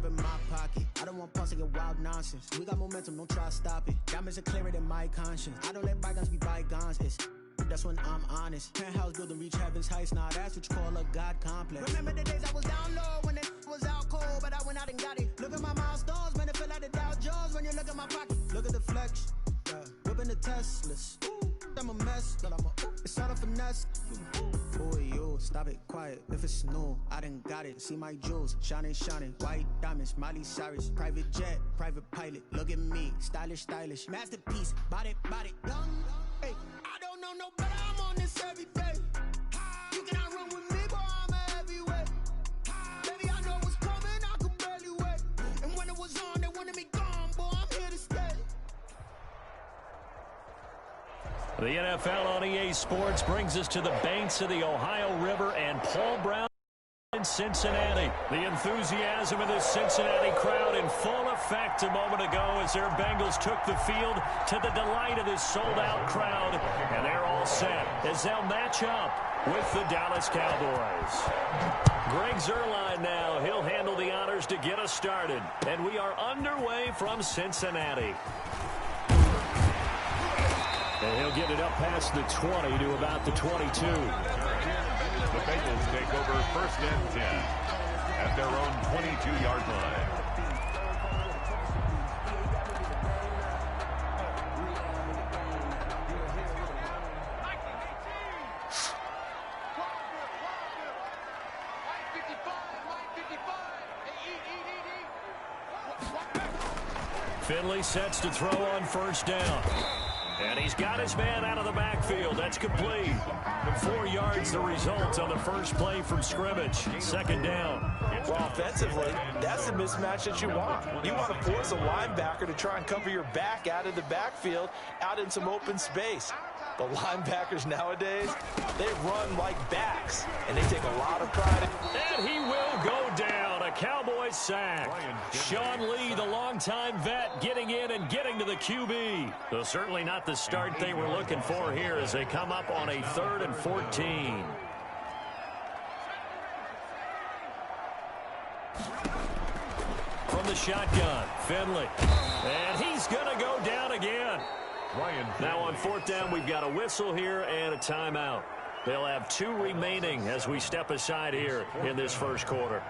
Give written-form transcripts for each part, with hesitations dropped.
grab in my pocket. I don't want pulse to get wild nonsense. We got momentum, don't try to stop it. Diamonds are clearer than my conscience. I don't let bygones be bygones. That's when I'm honest. Penthouse building, reach heaven's heights. Nah, that's what you call a God complex. Remember the days I was down low when it was out cold, but I went out and got it. Look at my milestones, man, it feel like the Dow Jones when you look at my pocket. Look at the flex, whipping the Teslas. I'm a mess, but it's all a finesse. Boy, you stop it, quiet. If it's new, I done got it. See my jewels, shining, white diamonds, Miley Cyrus, private jet, private pilot. Look at me, stylish, masterpiece, body, young. Hey, I don't know no better. I'm on this every day. You cannot run with me, boy. I'm a heavyweight. Baby, I know what's coming. I could barely wait. And when it was on, they wanted me gone, boy. I'm here to stay. The NFL on EA Sports brings us to the banks of the Ohio River and Paul Brown in Cincinnati. The enthusiasm of this Cincinnati crowd in full effect a moment ago as their Bengals took the field to the delight of this sold-out crowd. And they're all set as they'll match up with the Dallas Cowboys. Greg Zuerlein now. He'll handle the honors to get us started. And we are underway from Cincinnati. And he'll get it up past the 20 to about the 22. The Bengals take over 1st and 10 at their own 22-yard line. Finley sets to throw on 1st down. And he's got his man out of the backfield. That's complete. 4 yards the result on the first play from scrimmage. 2nd down. Well, offensively, that's the mismatch that you want. You want to force a linebacker to try and cover your back out of the backfield, out in some open space. The linebackers nowadays, they run like backs, and they take a lot of pride. And he will go down. A Cowboys sack. Sean Lee, the longtime vet, getting in and getting to the QB. So certainly not the start they were looking for here as they come up on a 3rd and 14. From the shotgun, Finley. And he's going to go down again. Now on 4th down, we've got a whistle here and a timeout. They'll have 2 remaining as we step aside here in this first quarter.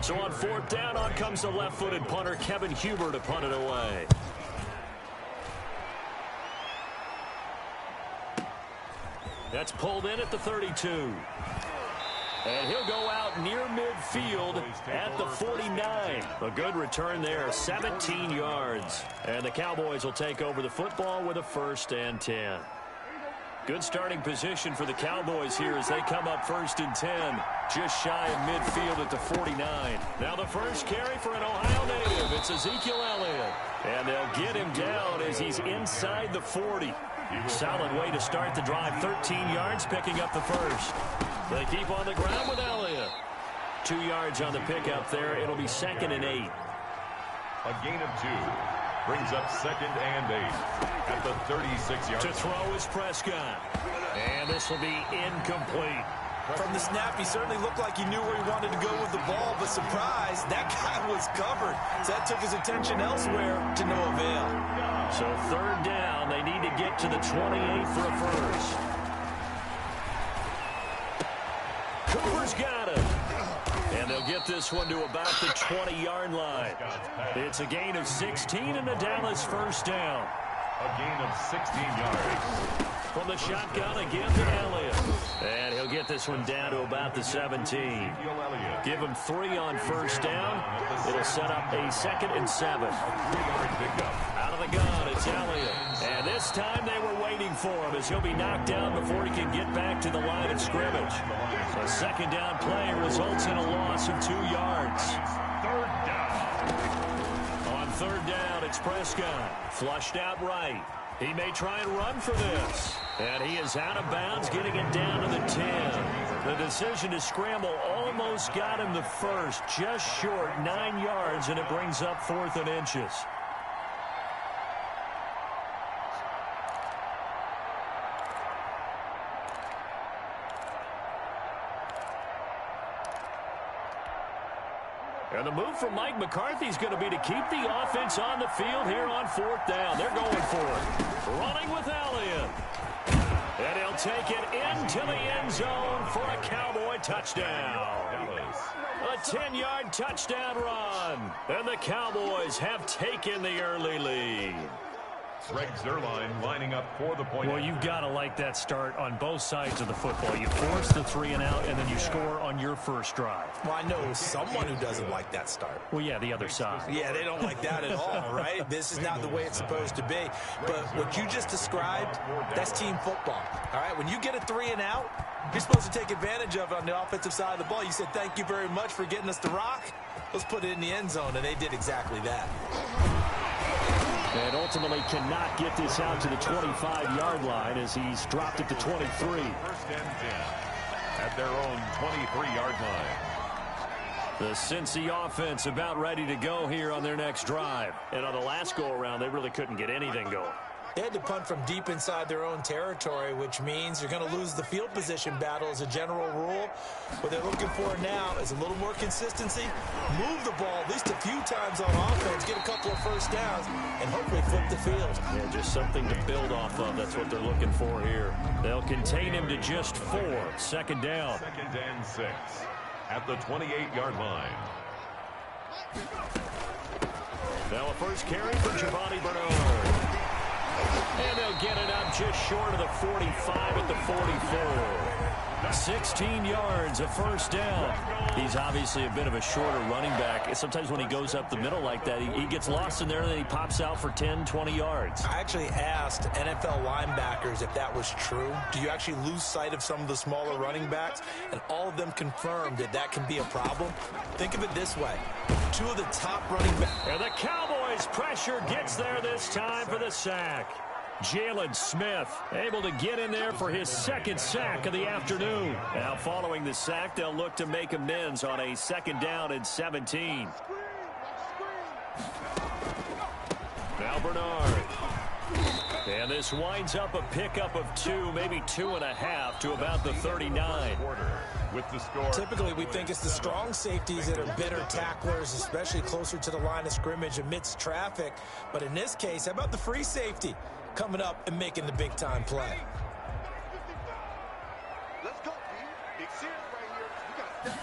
So on 4th down, on comes the left-footed punter, Kevin Huber, to punt it away. That's pulled in at the 32. And he'll go out near midfield at the 49. A good return there, 17 yards. And the Cowboys will take over the football with a 1st and 10. Good starting position for the Cowboys here as they come up 1st and 10. Just shy of midfield at the 49. Now the first carry for an Ohio native. It's Ezekiel Elliott. And they'll get him down as he's inside the 40. Solid way to start the drive. 13 yards, picking up the first. They keep on the ground with Elliott. 2 yards on the pickup there. It'll be 2nd and 8. A gain of 2. Brings up 2nd and 8 at the 36-yard line. To throw is Prescott. And this will be incomplete. From the snap, he certainly looked like he knew where he wanted to go with the ball, but surprise, that guy was covered. So that took his attention elsewhere to no avail. So 3rd down, they need to get to the 28 for a first. Cooper's got it. And they'll get this one to about the 20-yard line. It's a gain of 16 and the Dallas 1st down. A gain of 16 yards. From the shotgun again to Elliott. And he'll get this one down to about the 17. Give him 3 on 1st down. It'll set up a 2nd and 7. Out of the gun, it's Elliott. And this time they were waiting for him as he'll be knocked down before he can get back to the line of scrimmage. A 2nd down play results in a loss of 2 yards. 3rd down. On 3rd down, it's Prescott. Flushed out right. He may try and run for this. And he is out of bounds, getting it down to the 10. The decision to scramble almost got him the first, just short 9 yards, and it brings up 4th and inches. And the move from Mike McCarthy is going to be to keep the offense on the field here on 4th down. They're going for it. Running with Elliott. And he'll take it into the end zone for a Cowboy touchdown. A 10-yard touchdown run. And the Cowboys have taken the early lead. Greg Zuerlein lining up for the point. Well, you've got to like that start on both sides of the football. You force the 3 and out, and then you score on your first drive. Well, I know someone who doesn't like that start. Well, yeah, the other side. Yeah, they don't like that at all, right? This is not the way it's supposed to be. But what you just described, that's team football, all right? When you get a 3 and out, you're supposed to take advantage of it on the offensive side of the ball. You said, thank you very much for getting us the rock. Let's put it in the end zone, and they did exactly that. And ultimately cannot get this out to the 25-yard line as he's dropped it to 23. First and 10 at their own 23-yard line. The Cincy offense about ready to go here on their next drive. And on the last go-around, they really couldn't get anything going. They had to punt from deep inside their own territory, which means you're going to lose the field position battle as a general rule. What they're looking for now is a little more consistency, move the ball at least a few times on offense, get a couple of first downs, and hopefully flip the field. Yeah, just something to build off of. That's what they're looking for here. They'll contain him to just 4. Second down. 2nd and 6 at the 28-yard line. Now a first carry for Giovanni Bernard. And they'll get it up just short of the 45 at the 44. 16 yards, a first down. He's obviously a bit of a shorter running back. Sometimes when he goes up the middle like that, he gets lost in there and then he pops out for 10, 20 yards. I actually asked NFL linebackers if that was true. Do you actually lose sight of some of the smaller running backs? And all of them confirmed that that can be a problem. Think of it this way. 2 of the top running backs. And the Cowboys pressure gets there this time for the sack. Jalen Smith able to get in there for his 2nd sack of the afternoon. Now following the sack, they'll look to make amends on a 2nd down and 17. Now Bernard. And this winds up a pickup of 2, maybe 2.5 to about the 39. With the score. Typically, we think it's the strong safeties that are better tacklers, especially closer to the line of scrimmage amidst traffic. But in this case, how about the free safety coming up and making the big-time play? Let's go, Big serious right here.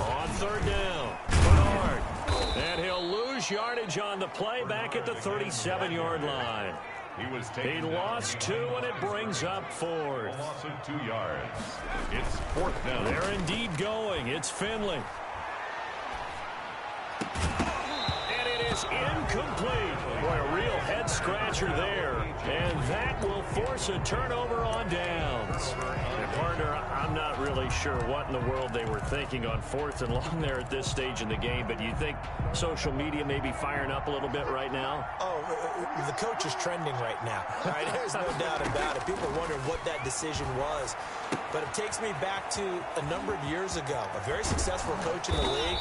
On 3rd down, Bernard. And he'll lose yardage on the play back at the 37-yard line. He lost 2, and it brings up 4th. A loss of 2 yards. It's 4th down. They're indeed going. It's Finley. And it is incomplete. Boy, a real head-scratcher there. And that will force a turnover on downs. And partner, I'm not really sure what in the world they were thinking on 4th and long there at this stage in the game, but you think social media may be firing up a little bit right now? Oh, the coach is trending right now. All right, there's no doubt about it. People wonder what that decision was. But it takes me back to a number of years ago. A very successful coach in the league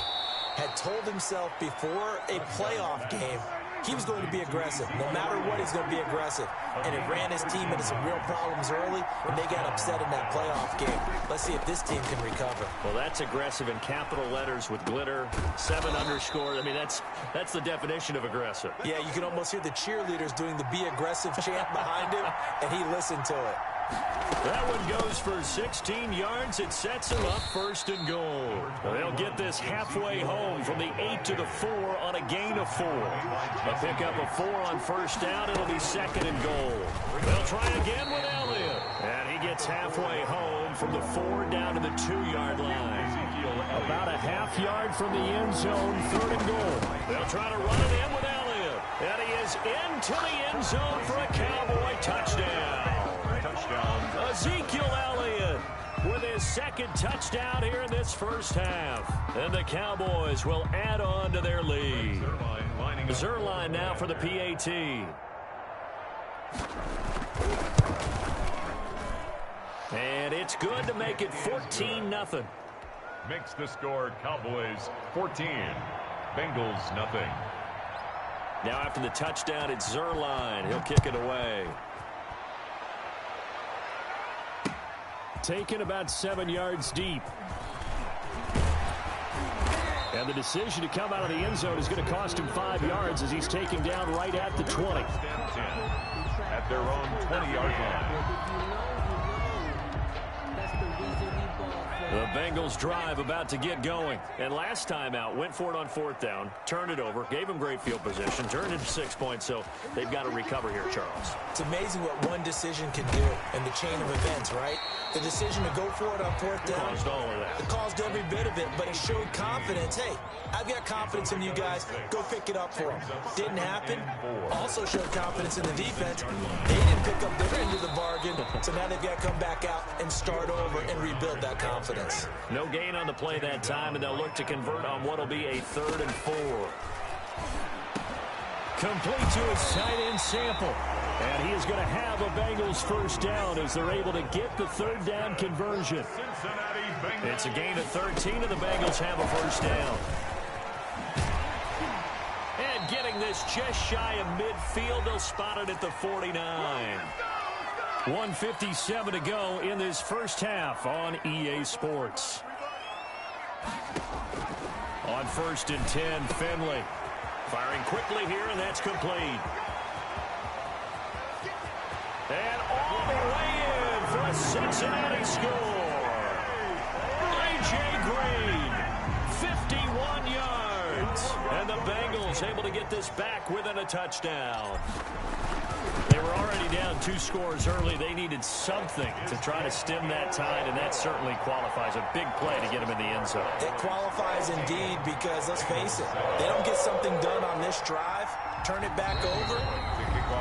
had told himself before a playoff game he was going to be aggressive. No matter what, he's going to be aggressive. And it ran his team into some real problems early, and they got upset in that playoff game. Let's see if this team can recover. Well, that's aggressive in capital letters with glitter, 7 underscore. I mean, that's the definition of aggressive. Yeah, you can almost hear the cheerleaders doing the be aggressive chant behind him, and he listened to it. That one goes for 16 yards. It sets him up 1st and goal. They'll get this halfway home from the 8 to the 4 on a gain of 4. A pickup of 4 on 1st down. It'll be 2nd and goal. They'll try again with Elliott. And he gets halfway home from the 4 down to the 2-yard line. About a half yard from the end zone, 3rd and goal. They'll try to run it in with Elliott. And he is into the end zone for a Cowboy touchdown. Ezekiel Elliott with his 2nd touchdown here in this first half. And the Cowboys will add on to their lead. Zuerlein now for the PAT. And it's good to make it 14-0. Makes the score Cowboys 14, Bengals nothing. Now after the touchdown, it's Zuerlein. He'll kick it away. Taken about 7 yards deep. And the decision to come out of the end zone is going to cost him 5 yards as he's taken down right at the 20. At their own 20-yard line. The Bengals drive about to get going. And last time out, went for it on 4th down, turned it over, gave them great field position, turned it to 6 points, so they've got to recover here, Charles. It's amazing what one decision can do in the chain of events, right? The decision to go for it on 4th down. Caused all of that. It caused every bit of it, but it showed confidence. Hey, I've got confidence in you guys. Go pick it up for them. Didn't happen. Also showed confidence in the defense. They didn't pick up their end of the bargain, so now they've got to come back out and start over and rebuild that confidence. No gain on the play that time, and they'll look to convert on what will be a 3rd and 4. Complete to his tight end Sample. And he is going to have a Bengals first down as they're able to get the 3rd down conversion. It's a gain of 13, and the Bengals have a first down. And getting this just shy of midfield, they'll spot it at the 49. 1:57 to go in this first half on EA Sports. On 1st and 10, Finley. Firing quickly here, and that's complete. And all the way in for a Cincinnati score. A.J. Green, 51 yards. And the Bengals able to get this back within a touchdown. They were already down 2 scores early. They needed something to try to stem that tide, and that certainly qualifies. A big play to get them in the end zone. It qualifies indeed because, let's face it, they don't get something done on this drive, turn it back over,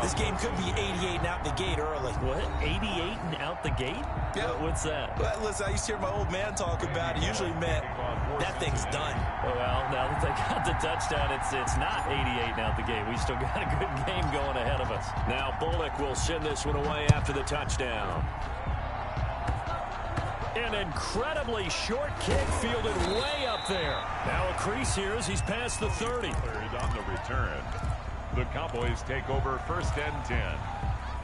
this game could be 88 and out the gate early. What? 88 and out the gate? Yeah. What's that? Well, listen, I used to hear my old man talk about it. Usually meant that thing's done. Well, now that they got the touchdown, it's not 88 and out the gate. We still got a good game going ahead of us. Now Bullock will send this one away after the touchdown. An incredibly short kick fielded way up there. Now a crease here as he's past the 30. On the return, the Cowboys take over 1st and 10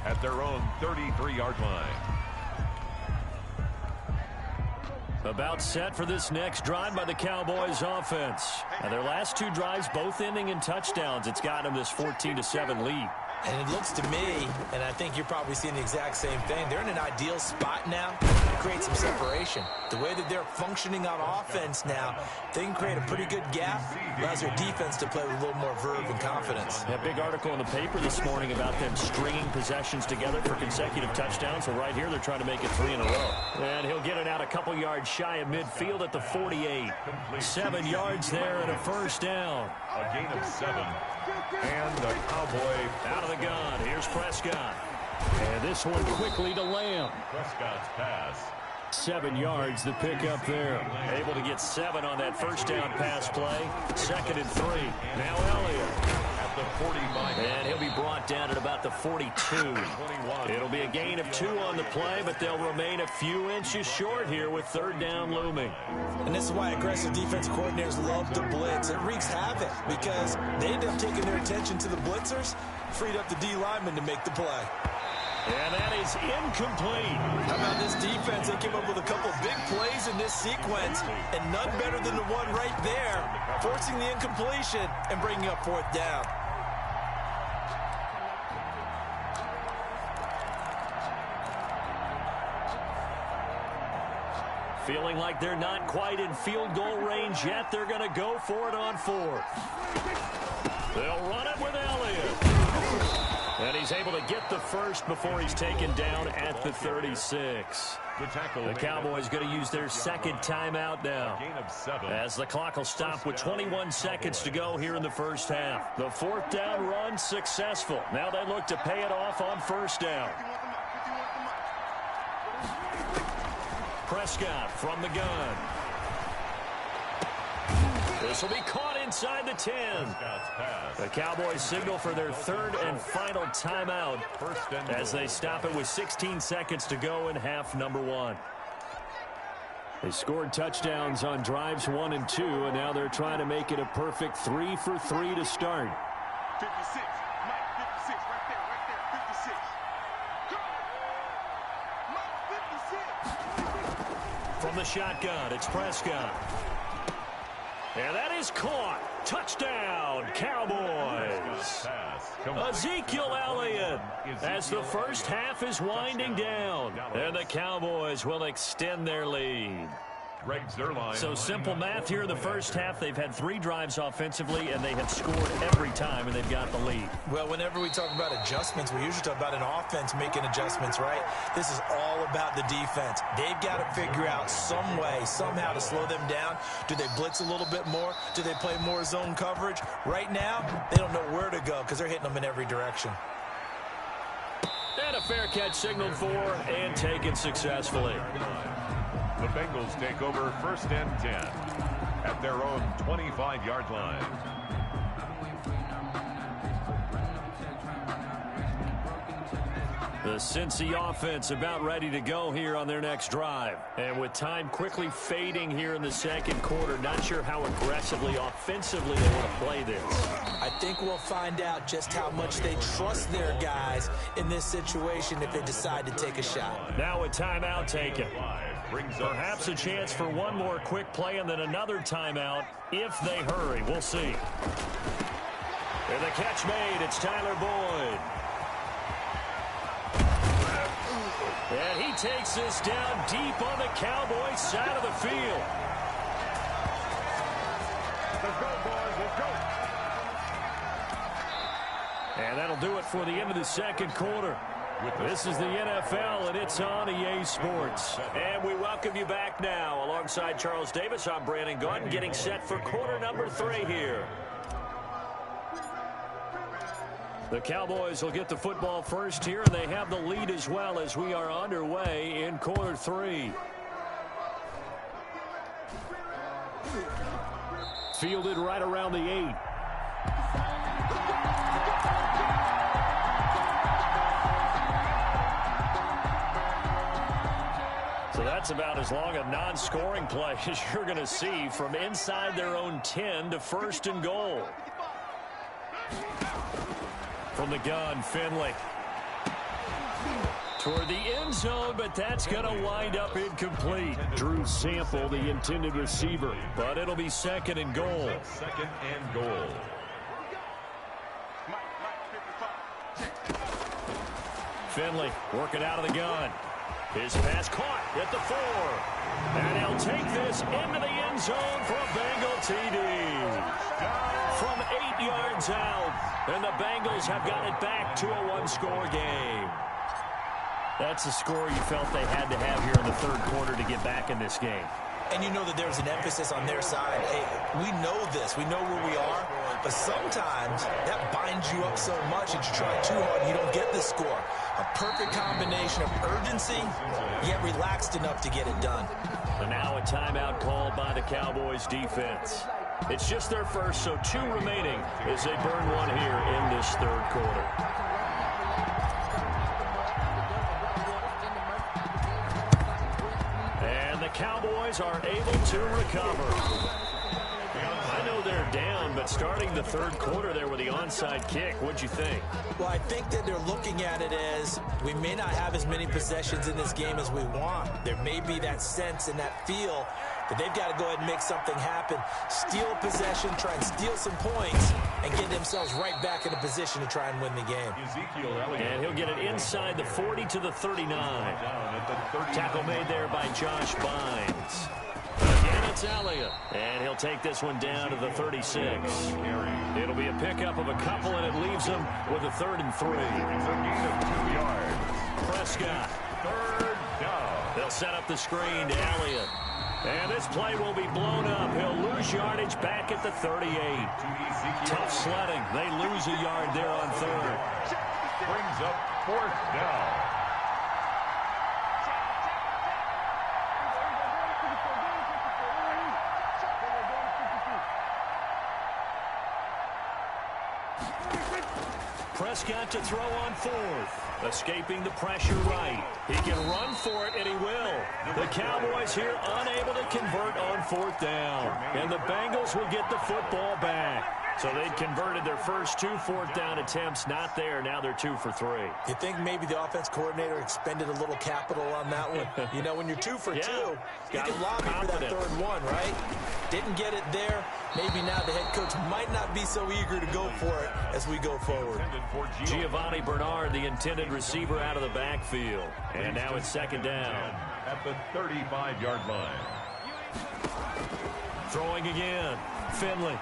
at their own 33-yard line. About set for this next drive by the Cowboys offense. Now their last 2 drives both ending in touchdowns. It's got them this 14-7 lead. And it looks to me, and I think you're probably seeing the exact same thing, they're in an ideal spot now to create some separation. The way that they're functioning on offense now, they can create a pretty good gap, allows their defense to play with a little more verve and confidence. A big article in the paper this morning about them stringing possessions together for consecutive touchdowns. Well, right here, they're trying to make it 3 in a row. And he'll get it out a couple yards shy of midfield at the 48. 7 yards there and a first down. A gain of 7. And the Cowboy out of the gun. Here's Prescott. And this one quickly to Lamb. Prescott's pass. 7 yards the pickup there. Able to get 7 on that first down pass play. 2nd and 3. Now Elliott. At the 45. And he'll be brought down at about the 42. It'll be a gain of 2 on the play, but they'll remain a few inches short here with 3rd down looming. And this is why aggressive defensive coordinators love to blitz. It wreaks havoc because they end up taking their attention to the blitzers, freed up the D lineman to make the play. And that is incomplete. How about this defense? They came up with a couple big plays in this sequence, and none better than the one right there, forcing the incompletion and bringing up 4th down. Feeling like they're not quite in field goal range yet. They're going to go for it on 4th. They'll run it with Elliott. And he's able to get the first before he's taken down at the 36. The Cowboys going to use their 2nd timeout now, as the clock will stop with 21 seconds to go here in the first half. The 4th down run successful. Now they look to pay it off on 1st down. Prescott from the gun. This will be caught inside the 10. The Cowboys signal for their 3rd and final timeout as they stop it with 16 seconds to go in half number 1. They scored touchdowns on drives 1 and 2, and now they're trying to make it a perfect 3 for 3 to start. 56. Mike, 56. Right there. 56. Go! Mike, 56. From the shotgun, it's Prescott. And that is caught. Touchdown, Cowboys. Ezekiel Elliott as the first half is winding down. And the Cowboys will extend their lead. So simple math here in the first half. They've had 3 drives offensively, and they have scored every time, and they've got the lead. Well, whenever we talk about adjustments, we usually talk about an offense making adjustments, right? This is all about the defense. They've got to figure out some way, somehow to slow them down. Do they blitz a little bit more? Do they play more zone coverage? Right now, they don't know where to go because they're hitting them in every direction. And a fair catch signaled for and taken successfully. The Bengals take over 1st and 10 at their own 25-yard line. The Cincy offense about ready to go here on their next drive. And with time quickly fading here in the second quarter, not sure how aggressively, offensively they want to play this. I think we'll find out just how much they trust their guys in this situation if they decide to take a shot. Now a timeout taken. Perhaps a chance for one more quick play and then another timeout if they hurry. We'll see. And the catch made. It's Tyler Boyd. And he takes this down deep on the Cowboys side of the field. Let's go, boys. Let's go. And that'll do it for the end of the second quarter. This is the NFL, and it's on EA Sports. And we welcome you back now. Alongside Charles Davis, I'm Brandon Gaudin, getting set for quarter number 3 here. The Cowboys will get the football first here, and they have the lead as well as we are underway in quarter 3. Fielded right around the 8. So that's about as long a non-scoring play as you're going to see from inside their own 10 to 1st and goal. From the gun, Finley. Toward the end zone, but that's going to wind up incomplete. Drew Sample, the intended receiver, but it'll be 2nd and goal. 2nd and goal. Finley working out of the gun. His pass caught at the 4. And he'll take this into the end zone for a Bengal TD. From 8 yards out. And the Bengals have got it back to a 1-score game. That's the score you felt they had to have here in the third quarter to get back in this game. And you know that there's an emphasis on their side. Hey, we know this. We know where we are. But sometimes that binds you up so much that you try too hard and you don't get the score. A perfect combination of urgency, yet relaxed enough to get it done. And now a timeout called by the Cowboys defense. It's just their first, so 2 remaining as they burn one here in this third quarter. And the Cowboys are able to recover. I know they're down, but starting the third quarter there with the onside kick, what'd you think? Well, I think that they're looking at it as we may not have as many possessions in this game as we want. There may be that sense and that feel that they've got to go ahead and make something happen. Steal a possession, try and steal some points, and get themselves right back in a position to try and win the game. And he'll get it inside the 40 to the 39. Tackle made there by Josh Bynes. Again, it's Elliott. And he'll take this one down to the 36. It'll be a pickup of a couple, and it leaves him with a 3rd and 3. It's a gain of 2 yards. Prescott. 3rd down. They'll set up the screen to Elliott. And this play will be blown up. He'll lose yardage back at the 38. Tough sledding. They lose a yard there on 3rd. Brings up 4th down. Prescott to throw on 4th. Escaping the pressure right. He can run for it, and he will. The Cowboys here unable to convert on 4th down. And the Bengals will get the football back. So they'd converted their first 2 fourth-down attempts. Not there. Now they're 2 for 3. You think maybe the offense coordinator expended a little capital on that one? You know, when you're 2 for 2, you can lobby for that third one, right? Didn't get it there. Maybe now the head coach might not be so eager to go for it as we go forward. Giovanni Bernard, the intended receiver, out of the backfield. And now it's second down. At the 35-yard line. Throwing again. Finley.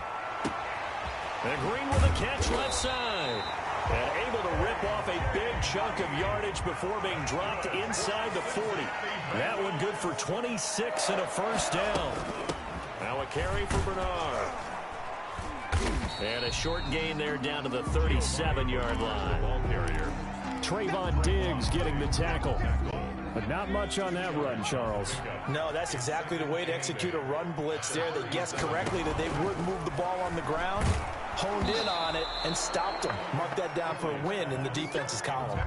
And Green with a catch left side. And able to rip off a big chunk of yardage before being dropped inside the 40. That one good for 26 and a first down. Now a carry for Bernard. And a short gain there down to the 37-yard line. Ball carrier. Trayvon Diggs getting the tackle. But not much on that run, Charles. No, that's exactly the way to execute a run blitz there. They guessed correctly that they would move the ball on the ground, honed in on it, and stopped them. Mark that down for a win in the defense's column.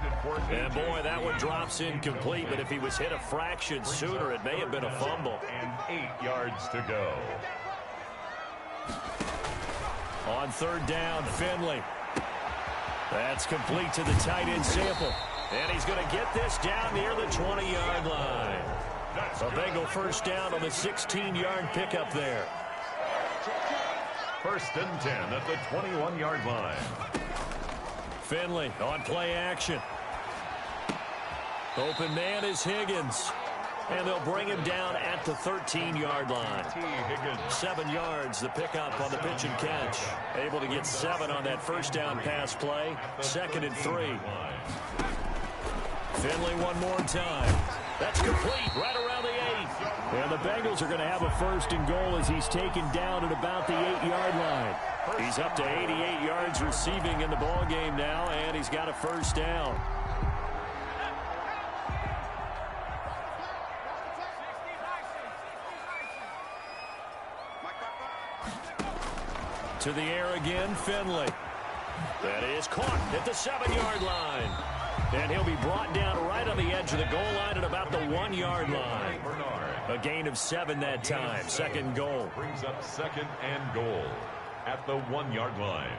And boy, that one drops incomplete, but if he was hit a fraction sooner, it may have been a fumble. And 8 yards to go. On third down, Finley. That's complete to the tight end Sample. And he's going to get this down near the 20-yard line. A Bengal first down on the 16-yard pickup there. First and 10 at the 21-yard line. Finley on play action. Open man is Higgins. And they'll bring him down at the 13-yard line. 7 yards, the pickup on the pitch and catch. Able to get 7 on that first down pass play. 2nd and 3. Finley one more time. That's complete right around the 8. And the Bengals are going to have a first and goal as he's taken down at about the 8-yard line. He's up to 88 yards receiving in the ball game now, and he's got a first down. To the air again, Finley. That is caught at the 7-yard line. And he'll be brought down right on the edge of the goal line at about the 1-yard line. A gain of 7 that time. 2nd goal. Brings up 2nd and goal at the 1-yard line.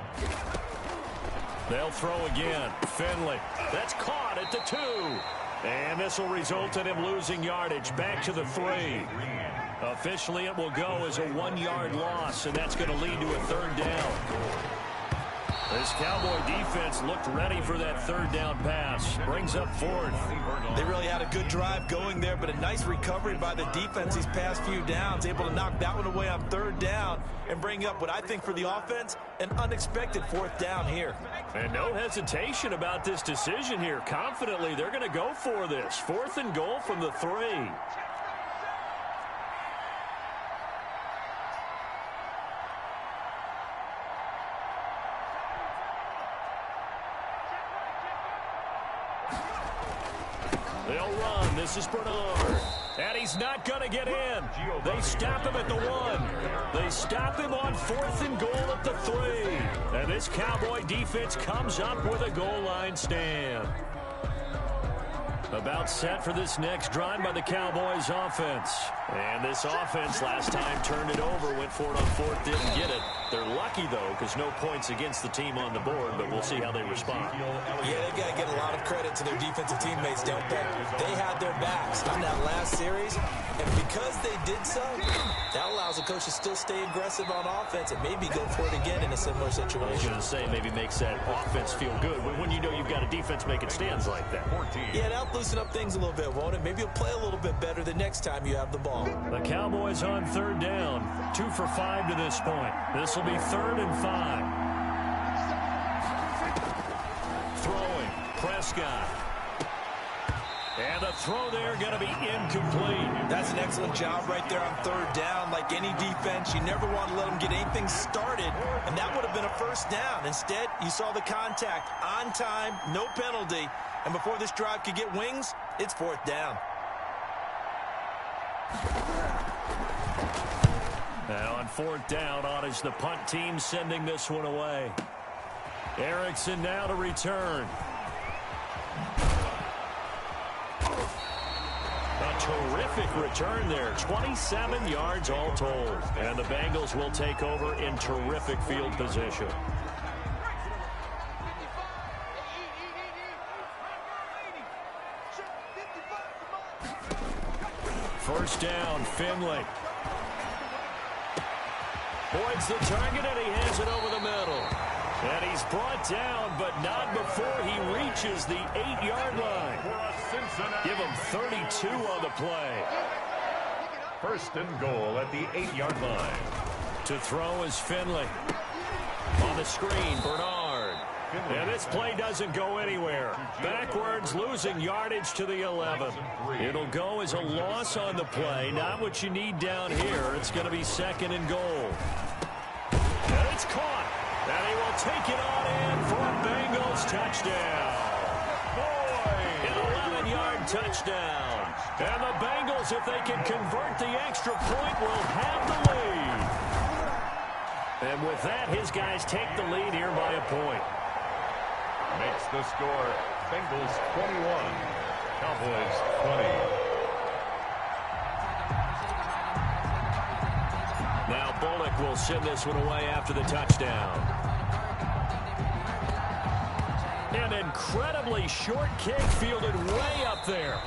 They'll throw again. Finley. That's caught at the 2. And this will result in him losing yardage back to the 3. Officially, it will go as a 1-yard loss, and that's going to lead to a 3rd down. This Cowboy defense looked ready for that 3rd down pass. Brings up 4th. They really had a good drive going there, but a nice recovery by the defense these past few downs. Able to knock that one away on 3rd down and bring up what I think for the offense, an unexpected 4th down here. And no hesitation about this decision here. Confidently, they're going to go for this. 4th and goal from the 3. They'll run. This is Bernard. And he's not going to get in. They stop him at the 1. They stop him on 4th and goal at the 3. And this Cowboy defense comes up with a goal line stand. About set for this next drive by the Cowboys offense. And this offense last time turned it over, went for it on 4th, didn't get it. They're lucky, though, because no points against the team on the board, but we'll see how they respond. Yeah, they've got to get a lot of credit to their defensive teammates, don't they? They had their backs on that last series, and because they did so, that allows the coach to still stay aggressive on offense and maybe go for it again in a similar situation. I was going to say maybe makes that offense feel good when you know you've got a defense making stands like that. Yeah, that'll loosen up things a little bit, won't it? Maybe you'll play a little bit better the next time you have the ball. The Cowboys on 3rd down. 2 for 5 to this point. This will be 3rd and 5. Throwing. Prescott. And the throw there going to be incomplete. That's an excellent job right there on 3rd down. Like any defense, you never want to let them get anything started, and that would have been a first down. Instead, you saw the contact on time, no penalty, and before this drive could get wings, it's 4th down. Now on 4th down, on is the punt team sending this one away. Erickson now to return. A terrific return there. 27 yards all told. And the Bengals will take over in terrific field position. First down, Finley. Boyd's the target, and he hands it over the middle. And he's brought down, but not before he reaches the 8-yard line. Give him 32 on the play. First and goal at the 8-yard line. To throw is Finley. On the screen, Bernard. And this play doesn't go anywhere. Backwards, losing yardage to the 11. It'll go as a loss on the play. Not what you need down here. It's going to be second and goal. And it's caught. And he will take it on in for a Bengals touchdown. An 11-yard touchdown. And the Bengals, if they can convert the extra point, will have the lead. And with that, his guys take the lead here by a point. Makes the score Bengals 21, Cowboys 20. Now Bullock will send this one away after the touchdown. An incredibly short kick fielded way up there.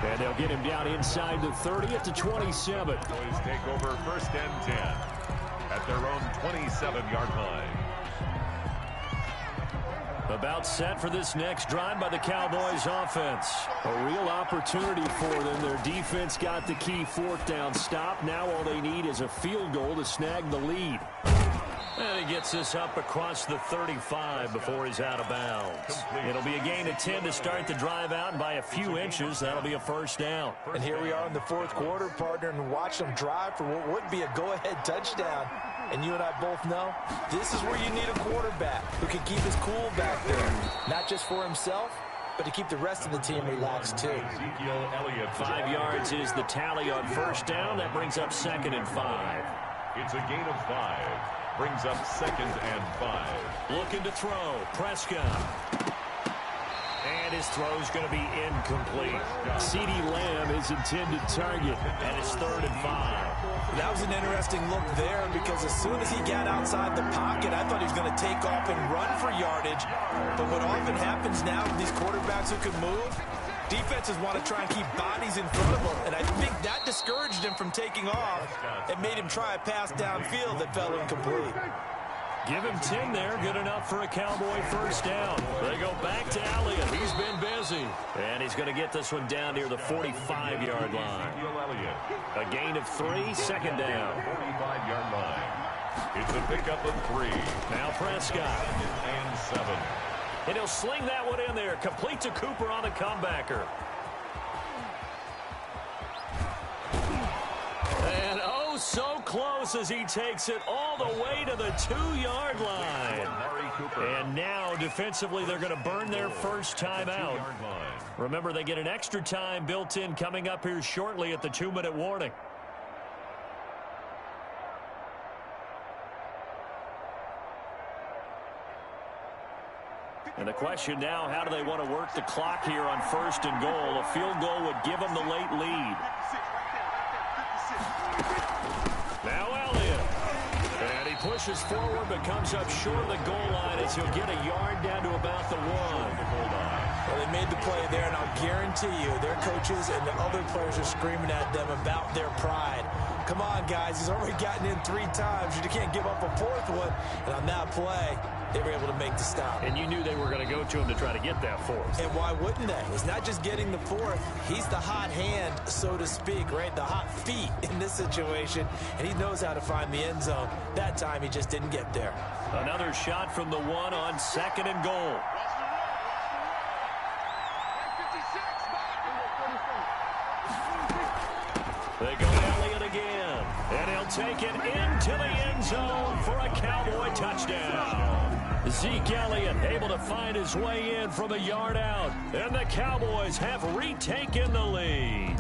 And they'll get him down inside the 30 at the 27. Cowboys take over first and 10 at their own 27-yard line. About set for this next drive by the Cowboys offense. A real opportunity for them. Their defense got the key fourth down stop. Now all they need is a field goal to snag the lead. And he gets this up across the 35 before he's out of bounds. It'll be a gain of 10 to start the drive out, and by a few inches, that'll be a first down. And here we are in the fourth quarter, partner, and watch them drive for what would be a go-ahead touchdown. And you and I both know this is where you need a quarterback who can keep his cool back there. Not just for himself, but to keep the rest of the team relaxed too. 5 yards is the tally on first down. That brings up second and 5. It's a gain of 5. Brings up second and 5. Looking to throw. Prescott. And his throw's going to be incomplete. CeeDee Lamb, his intended target, and it's third and 5. That was an interesting look there because as soon as he got outside the pocket, I thought he was going to take off and run for yardage. But what often happens now with these quarterbacks who can move, defenses want to try and keep bodies in front of them. And I think that discouraged him from taking off and made him try a pass downfield that fell incomplete. Give him 10 there. Good enough for a Cowboy first down. They go back to Elliott. He's been busy. And he's going to get this one down near the 45-yard line. A gain of 3, second down. 45-yard line. It's a pickup of 3. Now Prescott. And 7. And he'll sling that one in there. Complete to Cooper on the comebacker. And oh, so close as he takes it all the way to the 2-yard line. And now, defensively, they're going to burn their first time out. Remember, they get an extra time built in coming up here shortly at the 2-minute warning. And the question now, how do they want to work the clock here on first and goal? A field goal would give them the late lead. Now Elliott. And he pushes forward but comes up short of the goal line as he'll get a yard down to about the 1. Well, they made the play there, and I'll guarantee you their coaches and the other players are screaming at them about their pride. Come on, guys. He's already gotten in 3 times. You can't give up a 4th one. And on that play, they were able to make the stop. And you knew they were going to go to him to try to get that 4th. And why wouldn't they? It's not just getting the 4th. He's the hot hand, so to speak, right? The hot feet in this situation. And he knows how to find the end zone. That time, he just didn't get there. Another shot from the 1 on second and goal. They go Elliott again. And he'll take it into the end zone for a Cowboy touchdown. Zeke Elliott able to find his way in from a yard out. And the Cowboys have retaken the lead.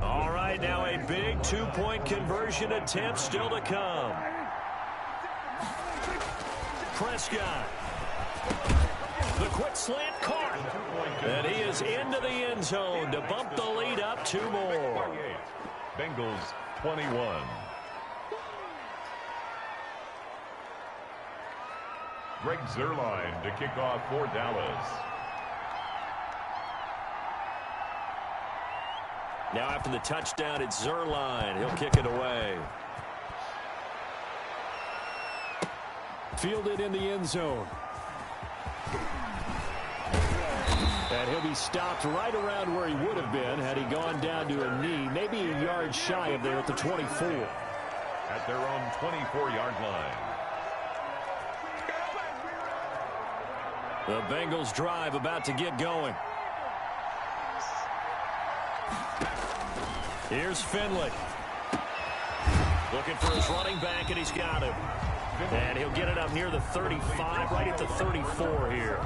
All right, now a big 2-point conversion attempt still to come. Prescott. The quick slant caught. And he is into the end zone to bump the lead up 2 more. Bengals 21. Greg Zuerlein to kick off for Dallas. Now after the touchdown, it's Zuerlein. He'll kick it away. Fielded in the end zone. And he'll be stopped right around where he would have been had he gone down to a knee, maybe a yard shy of there at the 24. At their own 24-yard line. The Bengals drive about to get going. Here's Finley. Looking for his running back, and he's got him. And he'll get it up near the 35, right at the 34 here.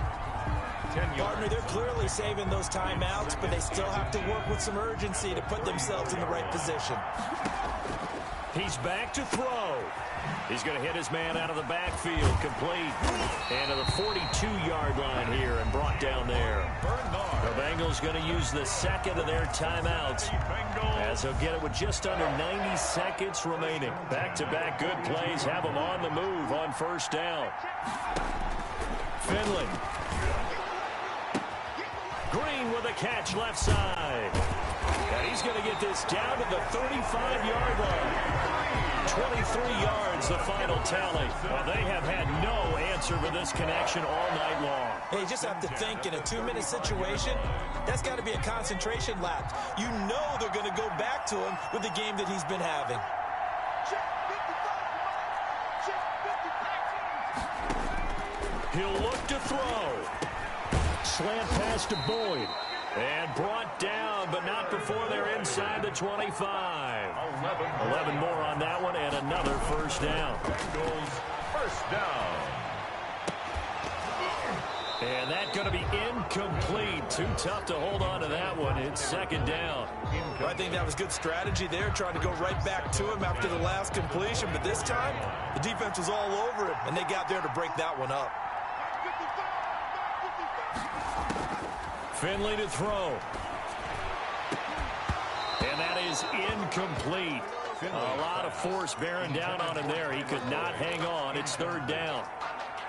Partner, they're clearly saving those timeouts, but they still have to work with some urgency to put themselves in the right position. He's back to throw. He's going to hit his man out of the backfield, complete. And to the 42-yard line here and brought down there. The Bengals going to use the second of their timeouts as they'll get it with just under 90 seconds remaining. Back-to-back good plays have them on the move on first down. Finley. Green with a catch left side. And he's going to get this down to the 35-yard line. 23 yards, the final tally. Well, they have had no answer for this connection all night long. Hey, you just have to think in a 2-minute situation, that's got to be a concentration lapse. You know they're going to go back to him with the game that he's been having. He'll look to throw. Slant pass to Boyd. And brought down, but not before they're inside the 25. 11 more on that one, and another first down. Bengals first down. And that's going to be incomplete. Too tough to hold on to that one. It's second down. I think that was good strategy there, trying to go right back to him after the last completion. But this time, the defense was all over him, and they got there to break that one up. Finley to throw. And that is incomplete. A lot of force bearing down on him there. He could not hang on. It's third down.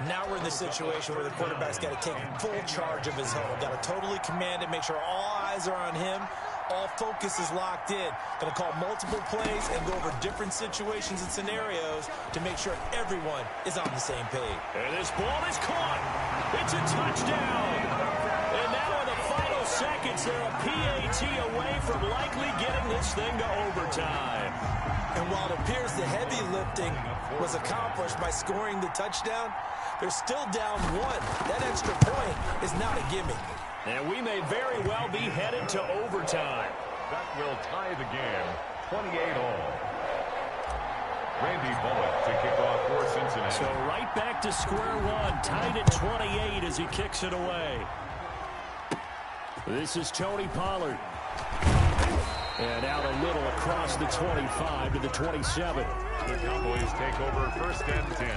Now we're in the situation where the quarterback's got to take full charge of his huddle. Got to totally command it, make sure all eyes are on him. All focus is locked in. Going to call multiple plays and go over different situations and scenarios to make sure everyone is on the same page. And this ball is caught. It's a touchdown. And now in the final seconds, they're a PAT away from likely getting this thing to overtime. And while it appears the heavy lifting was accomplished by scoring the touchdown, they're still down one. That extra point is not a gimme. And we may very well be headed to overtime. That will tie the game, 28-all. Randy Bullock to kick off for Cincinnati. So right back to square one, tied at 28 as he kicks it away. This is Tony Pollard. And out a little across the 25 to the 27. The Cowboys take over first and 10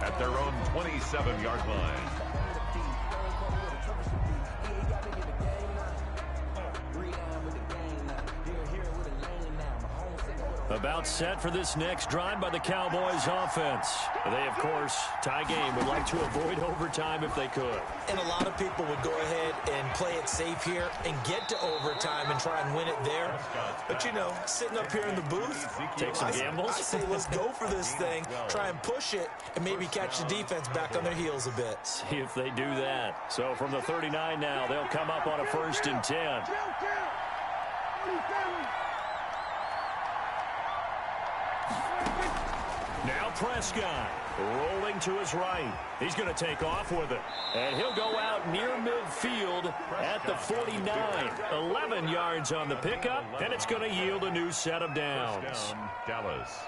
at their own 27-yard line. About set for this next drive by the Cowboys offense. They, of course, tie game, would like to avoid overtime if they could. And a lot of people would go ahead and play it safe here and get to overtime and try and win it there. But, you know, sitting up here in the booth, take some gambles. I say let's go for this thing, try and push it, and maybe catch the defense back on their heels a bit. See if they do that. So from the 39 now, they'll come up on a 1st and 10. Now Prescott rolling to his right. He's going to take off with it. And he'll go out near midfield at the 49. 11 yards on the pickup, and it's going to yield a new set of downs. Dallas.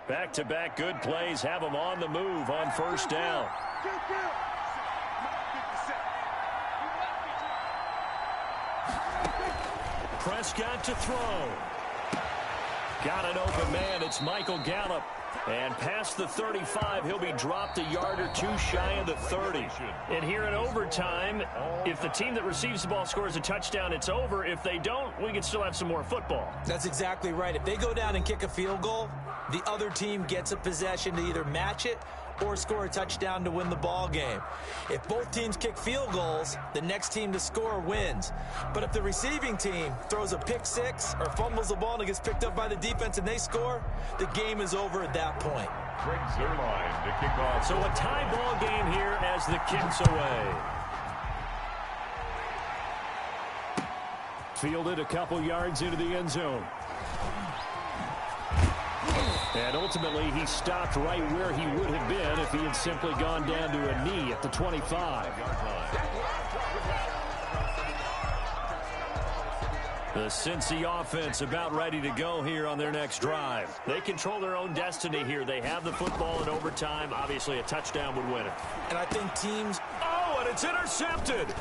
Back-to-back good plays have them on the move on first down. Prescott to throw. Got an open man. It's Michael Gallup. And past the 35, he'll be dropped a yard or two shy of the 30. And here in overtime, if the team that receives the ball scores a touchdown, it's over. If they don't, we can still have some more football. That's exactly right. If they go down and kick a field goal, the other team gets a possession to either match it or score a touchdown to win the ball game. If both teams kick field goals, the next team to score wins. But if the receiving team throws a pick six or fumbles the ball and it gets picked up by the defense and they score, the game is over at that point. Greg Zuerlein to kick off. So a tie ball game here as the kick's away. Fielded a couple yards into the end zone. And ultimately, he stopped right where he would have been if he had simply gone down to a knee at the 25. The Cincy offense about ready to go here on their next drive. They control their own destiny here. They have the football in overtime. Obviously, a touchdown would win it. And I think teams... Oh, and it's intercepted.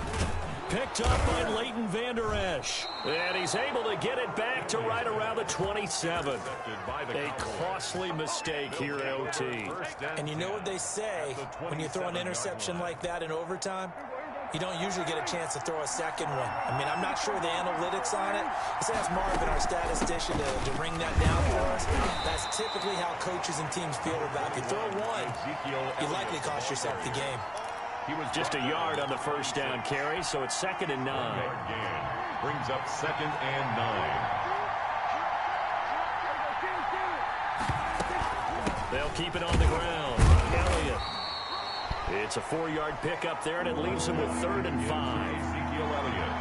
Picked up by Leighton Vander Esch. And he's able to get it back to right around the 27. A costly mistake here at OT. And you know what they say, when you throw an interception like that in overtime, you don't usually get a chance to throw a second one. I mean, I'm not sure the analytics on it. Let's ask Marvin, our statistician, to bring that down for us. That's typically how coaches and teams feel about it. If you throw one, you likely cost yourself the game. He was just a yard on the first down carry, so it's 2nd and 9. Brings up 2nd and 9. They'll keep it on the ground. Elliott. It's a 4-yard pickup there, and it leaves him with 3rd and 5. Ezekiel Elliott.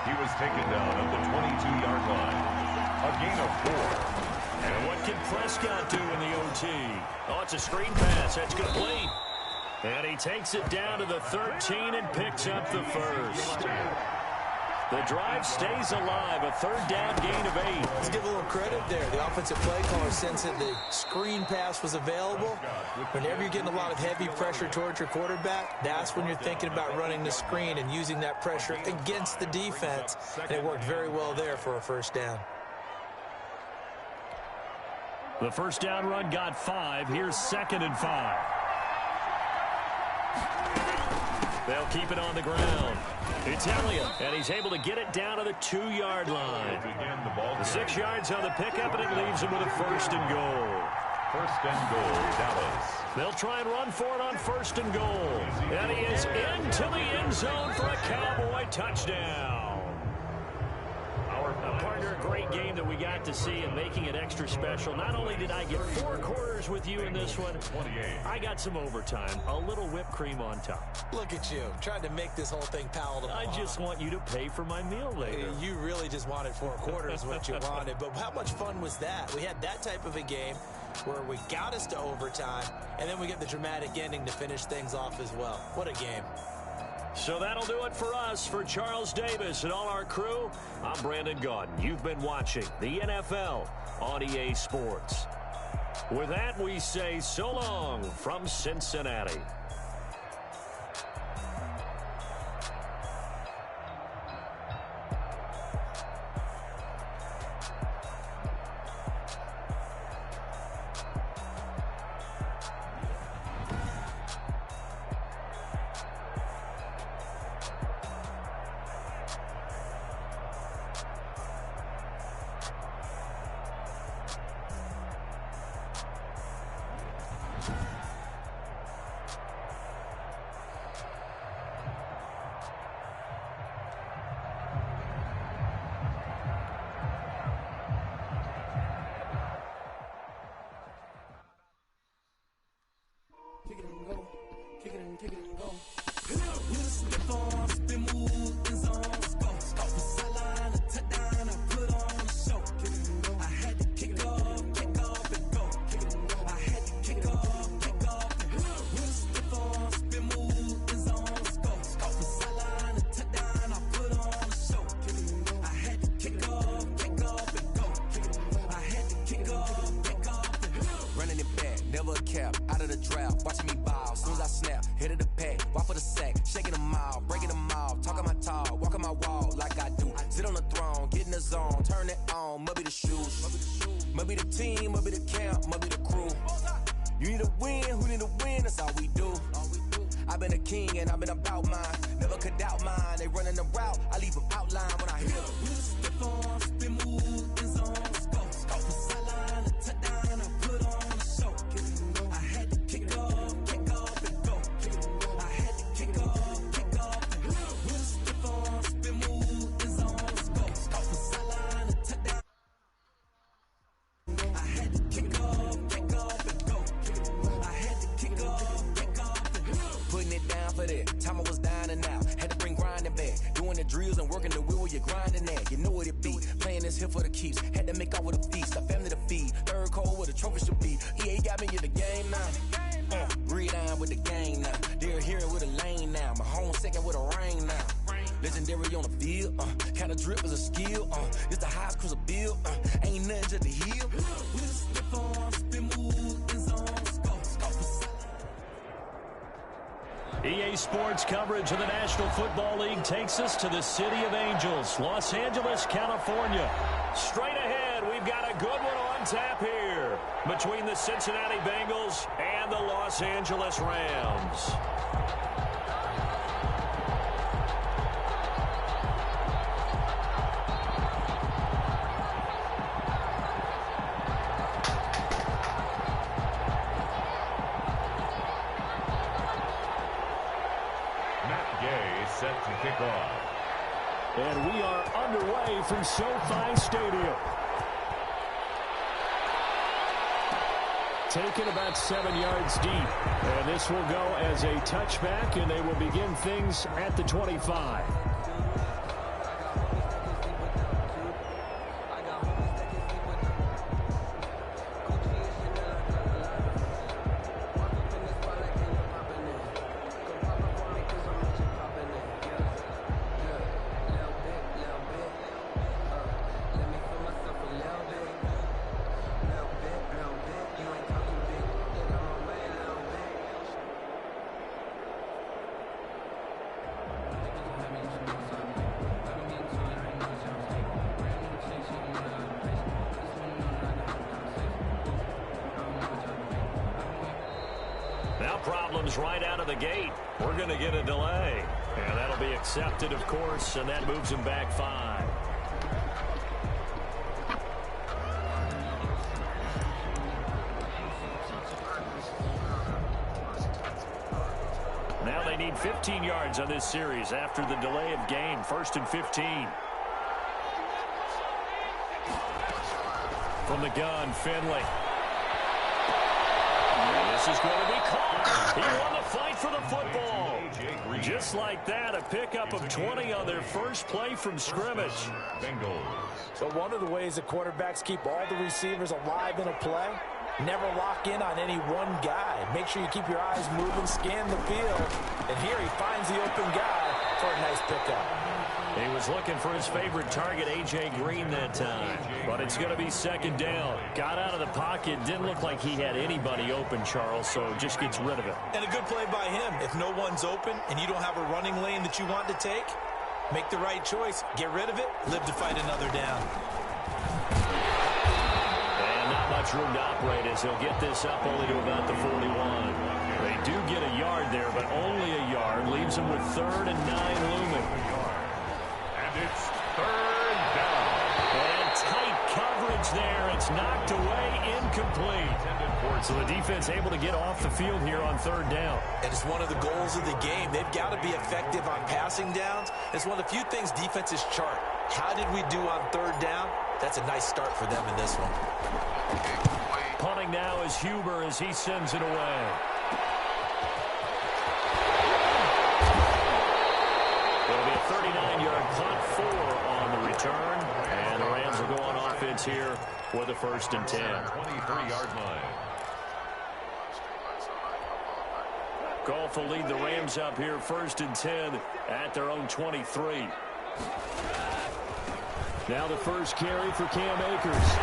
He was taken down at the 22-yard line. A gain of 4. And what can Prescott do in the OT? Oh, it's a screen pass. That's complete. And he takes it down to the 13 and picks up the first. The drive stays alive. A 3rd down gain of 8. Let's give a little credit there. The offensive play caller sensed that the screen pass was available. Whenever you're getting a lot of heavy pressure towards your quarterback, that's when you're thinking about running the screen and using that pressure against the defense. And it worked very well there for a first down. The first down run got 5. Here's 2nd and 5. They'll keep it on the ground. It's Elliott, and he's able to get it down to the 2-yard line. The 6 yards on the pickup, and it leaves him with a 1st and goal. 1st and goal, Dallas. They'll try and run for it on 1st and goal. And he is into the end zone for a Cowboy touchdown. Partner, a great game that we got to see and making it extra special. Not only did I get 4 quarters with you in this one, I got some overtime, a little whipped cream on top. Look at you, trying to make this whole thing palatable. I just want you to pay for my meal later. You really just wanted 4 quarters what you wanted, but how much fun was that? We had that type of a game where we got us to overtime, and then we get the dramatic ending to finish things off as well. What a game. So that'll do it for us. For Charles Davis and all our crew, I'm Brandon Gaudin. You've been watching the NFL on EA Sports. With that, we say so long from Cincinnati. zone. Turn it on, must be the shoes. Must be the team, must be the camp, must be the crew. You need a win, who need a win, that's all we do. I've been a king and I've been about mine. Never could doubt mine. They running the route, I leave them outline when I hit them. We just step on, spin, move, in zone, let's go. From sideline to touchdown, I put on a show. I had to kick off and go. I had to kick off and go. We just step on, spin, move, in zone, let's go. From sideline to touchdown. I had to kick off and go. I had to kick off and go. Putting it down for that. Time I was down and out. Had to bring grinding back. Doing the drills and working the wheel where you're grinding at. You know what it be. Playing this here for the keeps. Had to make off with a feast. A family to feed. Third cold where the trophy should be. EA got me in the game now. Breathe on with the game now. They're here with a lane now. My home second with a rain now. Legendary on the field. Kind of drip is a skill. It's the highest cruiser bill. Ain't nothing just to heal. We just slip on, spin, move, in zone, let's go. EA Sports coverage of the National Football League takes us to the City of Angels, Los Angeles, California. Straight ahead, we've got a good one on tap here between the Cincinnati Bengals and the Los Angeles Rams. Set to kick off. And we are underway from SoFi Stadium. Taken about 7 yards deep. And this will go as a touchback, and they will begin things at the 25. Problems right out of the gate. We're going to get a delay. And that'll be accepted, of course, and that moves him back 5. Now they need 15 yards on this series after the delay of game. 1st and 15. From the gun, Finley. This is going to be caught. He won the fight for the football. Just like that, a pickup of 20 on their first play from scrimmage. Bengals. So one of the ways that quarterbacks keep all the receivers alive in a play, never lock in on any one guy. Make sure you keep your eyes moving, scan the field. And here he finds the open guy for a nice pickup. He was looking for his favorite target, A.J. Green, that time. But it's going to be 2nd down. Got out of the pocket. Didn't look like he had anybody open, Charles, so just gets rid of it. And a good play by him. If no one's open and you don't have a running lane that you want to take, make the right choice. Get rid of it. Live to fight another down. And not much room to operate as he'll get this up only to about the 41. They do get a yard there, but only a yard. Leaves them with 3rd and 9 looming. It's 3rd down. And tight coverage there. It's knocked away, incomplete. So the defense able to get off the field here on 3rd down. And it's one of the goals of the game. They've got to be effective on passing downs. It's one of the few things defenses chart. How did we do on 3rd down? That's a nice start for them in this one. Punting now is Huber as he sends it away. It'll be a 39-yard punt, 4 on the return. And the Rams will go on offense here with a 1st and 10. 23-yard line. Goff will lead the Rams up here 1st and 10 at their own 23. Now the first carry for Cam Akers.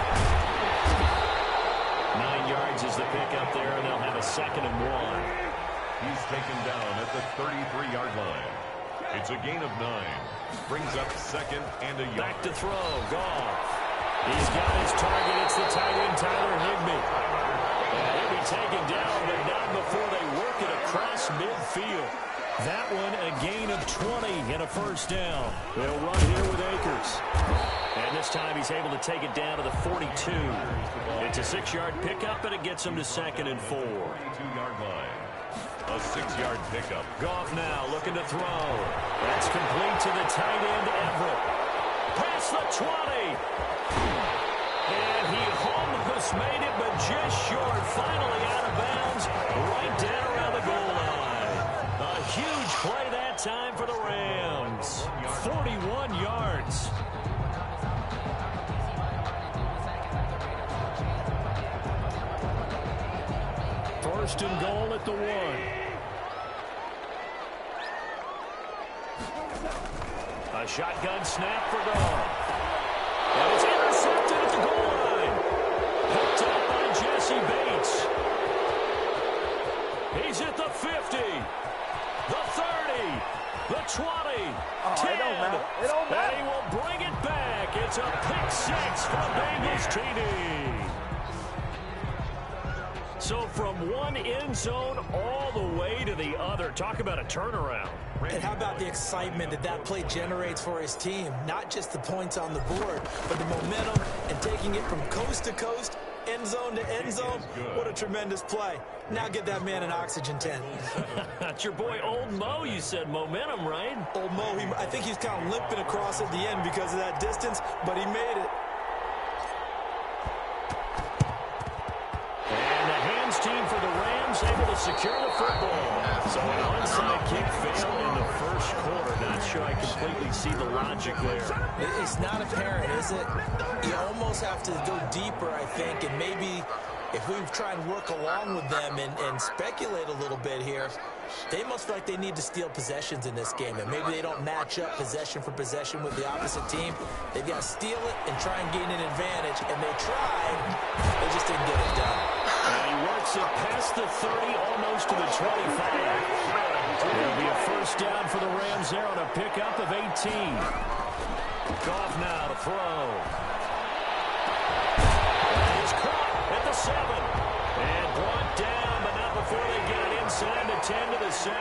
9 yards is the pickup there, and they'll have a 2nd and 1. He's taken down at the 33-yard line. It's a gain of 9. Brings up 2nd and a yard. Back to throw. Goff. He's got his target. It's the tight end, Tyler Higbee. And he'll be taken down, but not before they work it across midfield. That one a gain of 20 and a first down. They'll run here with Akers. And this time he's able to take it down to the 42. It's a 6-yard pickup, and it gets him to 2nd and 4. 42-yard line. A 6-yard pickup. Goff now looking to throw. That's complete to the tight end, Everett. Past the 20. And he almost made it, but just short. Finally out of bounds, right down around the goal line. A huge play that time for the Rams. 41 yards. First and goal at the 1. A shotgun snap for Goff. And it's intercepted at the goal line. Picked up by Jesse Bates. He's at the 50, the 30, the 20, 10. It don't matter. And he will bring it back. It's a pick 6 for Bengals TD. So from one end zone all the way to the other. Talk about a turnaround. And how about the excitement that play generates for his team? Not just the points on the board, but the momentum and taking it from coast to coast, end zone to end zone. What a tremendous play. Now get that man an oxygen tent. That's your boy Old Mo, you said. Momentum, right? Old Mo, I think he's kind of limping across at the end because of that distance, but he made it. Team for the Rams able to secure the football. So an onside kick failed in the first quarter. Not sure I completely see the logic there. It's not apparent, is it? You almost have to go deeper, I think, and maybe if we try and work along with them and speculate a little bit here, they must feel like they need to steal possessions in this game, and maybe they don't match up possession for possession with the opposite team. They've got to steal it and try and gain an advantage, and they tried. They just didn't get it done. And he works it past the 30, almost to the 25. It'll be a first down for the Rams there on a pickup of 18. Goff now to throw. And he's caught at the 7. And brought down, but not before they get it inside the 10 to the 7.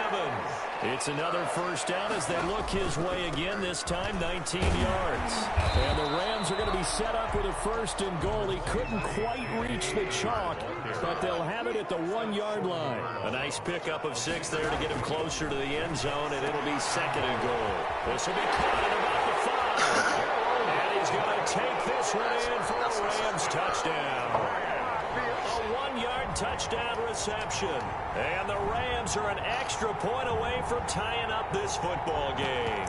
It's another first down as they look his way again, this time 19 yards. And the Rams are going to be set up with a first and goal. He couldn't quite reach the chalk, but they'll have it at the 1-yard line. A nice pickup of 6 there to get him closer to the end zone, and it'll be 2nd and goal. This will be caught at about the 5. And he's going to take this one in for a Rams touchdown. A 1-yard touchdown reception. And the Rams are an extra point away from tying up this football game.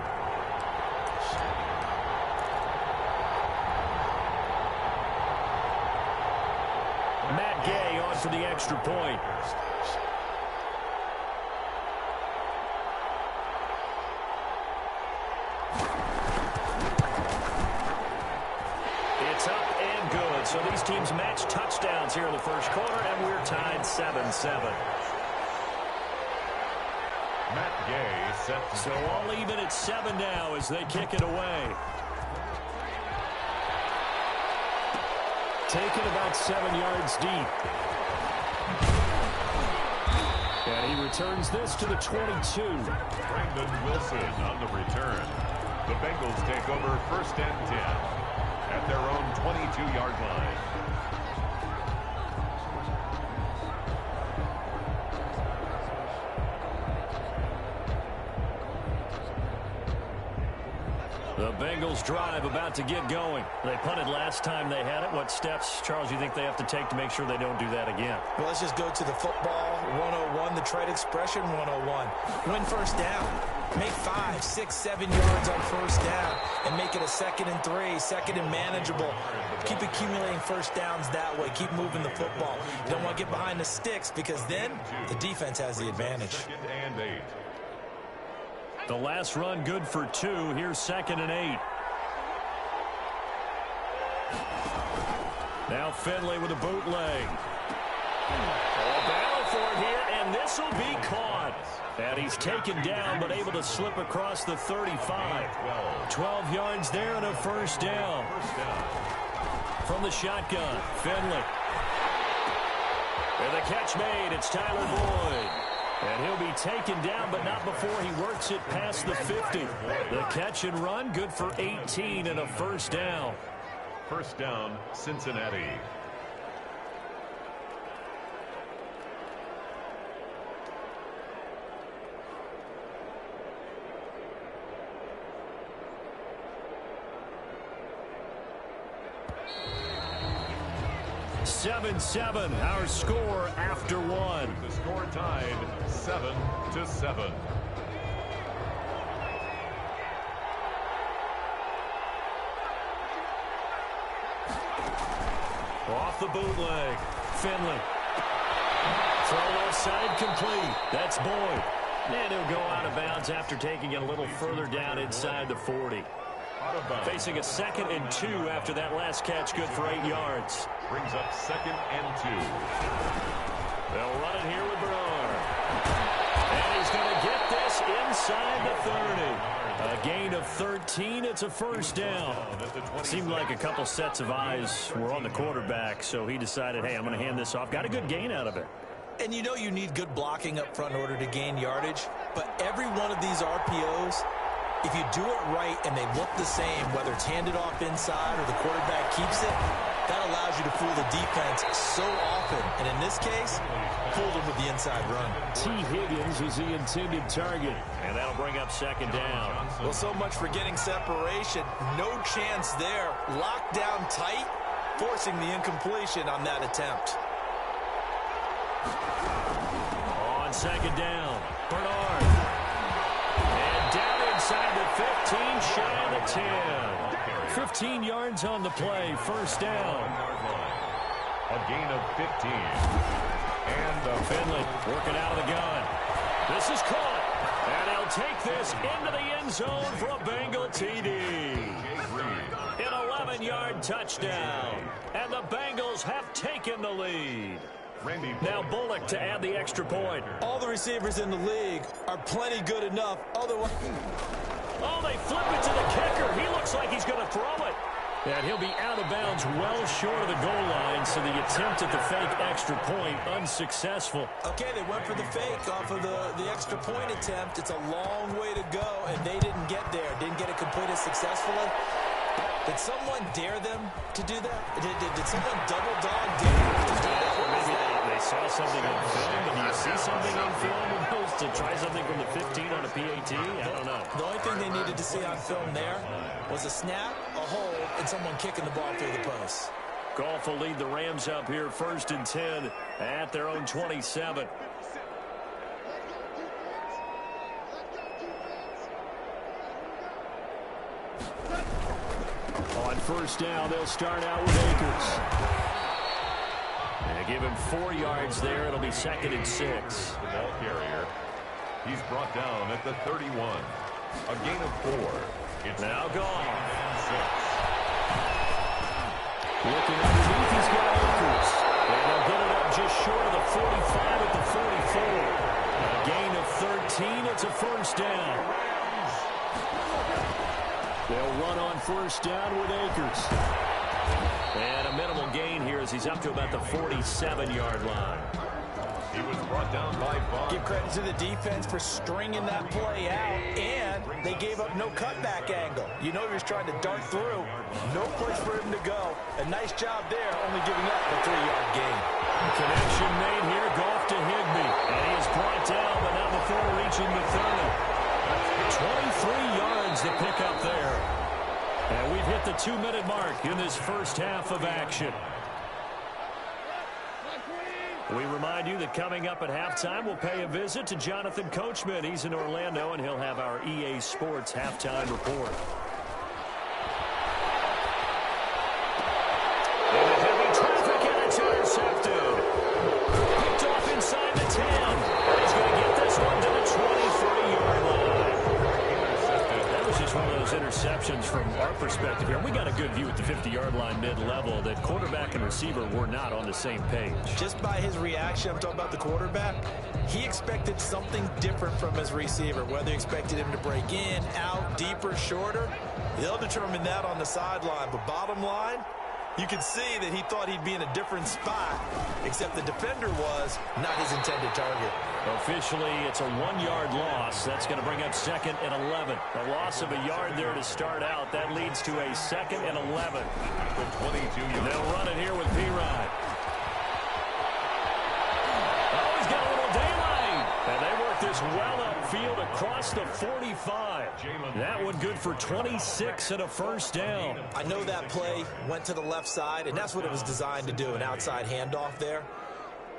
Matt Gay on for the extra point. It's up and good. So these teams match touchdowns here in the first quarter, and we're tied 7-7. Matt Gay set. So all even at 7 now as they kick it away. Taken about 7 yards deep. And he returns this to the 22. Brandon Wilson on the return. The Bengals take over first and 10 at their own 22-yard line. The Bengals drive about to get going. They punted last time they had it. What steps, Charles, you think they have to take to make sure they don't do that again? Well, let's just go to the football 101, the trade expression 101. Win first down. Make 5, 6, 7 yards on first down and make it a 2nd and 3, 2nd and manageable. Keep accumulating first downs that way. Keep moving the football. You don't want to get behind the sticks because then the defense has the advantage. 2nd and 8. The last run good for 2. Here's 2nd and 8. Now Finley with a bootleg. Battle for it here, and this will be caught. And he's taken down, but able to slip across the 35. 12 yards there and a first down. From the shotgun, Finley. And the catch made. It's Tyler Boyd. And he'll be taken down, but not before he works it past the 50. The catch and run, good for 18 and a first down. First down, Cincinnati. Seven, our score after one. The score tied 7-7. Off the bootleg, Finley. Throw left side complete. That's Boyd. And he'll go out of bounds after taking it a little further down inside the 40. Facing a 2nd and 2 after that last catch, good for 8 yards. Brings up 2nd and 2. They'll run it here with Bernard. And he's going to get this inside the 30. A gain of 13. It's a first down. Seemed like a couple sets of eyes were on the quarterback, so he decided, hey, I'm going to hand this off. Got a good gain out of it. And you know you need good blocking up front in order to gain yardage, but every one of these RPOs, if you do it right and they look the same, whether it's handed off inside or the quarterback keeps it, that allows you to fool the defense so often. And in this case, fooled them with the inside run. T. Higgins was the intended target. And that'll bring up 2nd down. Well, so much for getting separation. No chance there. Locked down tight, forcing the incompletion on that attempt. On 2nd down, Bernard. And down inside the 15, shy of the 10. 15 yards on the play, first down. A gain of 15. And Finley working out of the gun. This is caught. And he'll take this into the end zone for a Bengal TD. An 11-yard touchdown. And the Bengals have taken the lead. Now Bullock to add the extra point. All the receivers in the league are plenty good enough. Otherwise, oh, they flip it to the kicker. He looks like he's going to throw it. And he'll be out of bounds well short of the goal line, so the attempt at the fake extra point unsuccessful. Okay, they went for the fake off of the extra point attempt. It's a long way to go, and they didn't get there. Didn't get it completed successfully. Did someone dare them to do that? Did someone double dog dare them to do that? Maybe they saw something on film. Did you see something on film to try something from the 15 on a PAT? I don't know. The only thing they needed to see on film there was a snap, a hold, and someone kicking the ball through the post. Goff will lead the Rams up here 1st and 10 at their own 27. On first down, they'll start out with Akers. They give him 4 yards there. It'll be 2nd and 6. The ball carrier. He's brought down at the 31. A gain of 4. It's now gone. 6. Looking underneath, he's got Akers. And they'll get it up just short of the 45 at the 44. A gain of 13. It's a first down. They'll run on first down with Akers. And a minimal gain here as he's up to about the 47-yard line. He was brought down by Vaughn. Give credit to the defense for stringing that play out, and they gave up no cutback angle. You know he was trying to dart through. No place for him to go. A nice job there, only giving up a 3-yard gain. Connection made here, Goff to Higbee. And he is brought down, but not before reaching the 30. 23 yards to pick up there. And we've hit the 2-minute mark in this first half of action. We remind you that coming up at halftime, we'll pay a visit to Jonathan Coachman. He's in Orlando, and he'll have our EA Sports halftime report. And a heavy traffic, and it's intercepted. Picked off inside the 10. And he's going to get this one to the 23-yard line. That was just one of those interceptions options from our perspective here. We got a good view at the 50-yard line mid-level that quarterback and receiver were not on the same page. Just by his reaction, I'm talking about the quarterback, he expected something different from his receiver, whether he expected him to break in, out, deeper, shorter. They'll determine that on the sideline. But bottom line, you can see that he thought he'd be in a different spot, except the defender was not his intended target. Officially, it's a 1-yard loss. That's going to bring up 2nd and 11. A loss of a yard there to start out. That leads to a 2nd and 11. They'll run it here with P-Rod. Oh, he's got a little daylight. And they work this well upfield across the 45. That one good for 26 and a first down. I know that play went to the left side, and that's what it was designed to do, an outside handoff there.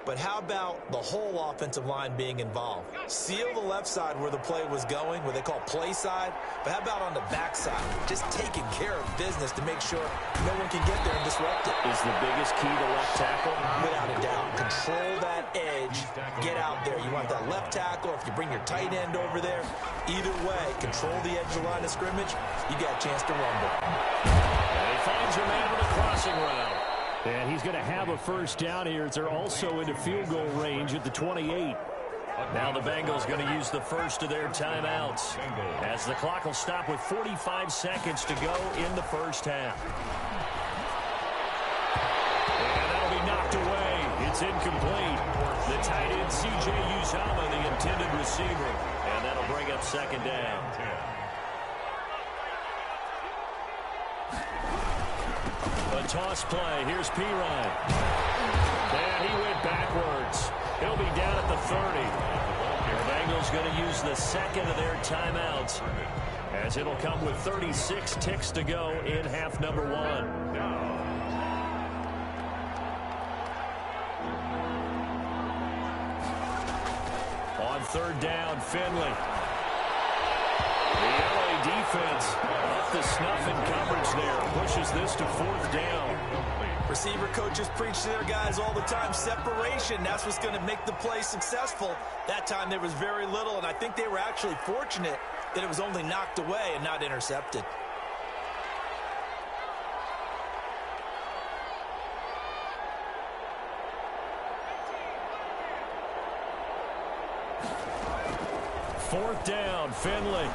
But how about the whole offensive line being involved? Seal the left side where the play was going, what they call play side. But how about on the back side? Just taking care of business to make sure no one can get there and disrupt it. Is the biggest key to left tackle? Without a doubt. Control that edge. Get out there. You want that left tackle. If you bring your tight end over there, either way, control the edge of the line of scrimmage, you got a chance to rumble. And he finds your man with a crossing route. And he's going to have a first down here as they're also into field goal range at the 28. Now the Bengals going to use the first of their timeouts as the clock will stop with 45 seconds to go in the first half. And that'll be knocked away. It's incomplete. The tight end, C.J. Uzomah, the intended receiver. And that'll bring up 2nd down. A toss play. Here's P-Ryan. And he went backwards. He'll be down at the 30. The Bengals going to use the 2nd of their timeouts as it'll come with 36 ticks to go in half number 1. On 3rd down, Finley. The LA defense up the snuff in coverage there. Pushes this to 4th down. Receiver coaches preach to their guys all the time. Separation, that's what's going to make the play successful. That time there was very little, and I think they were actually fortunate that it was only knocked away and not intercepted. Fourth down, Finley.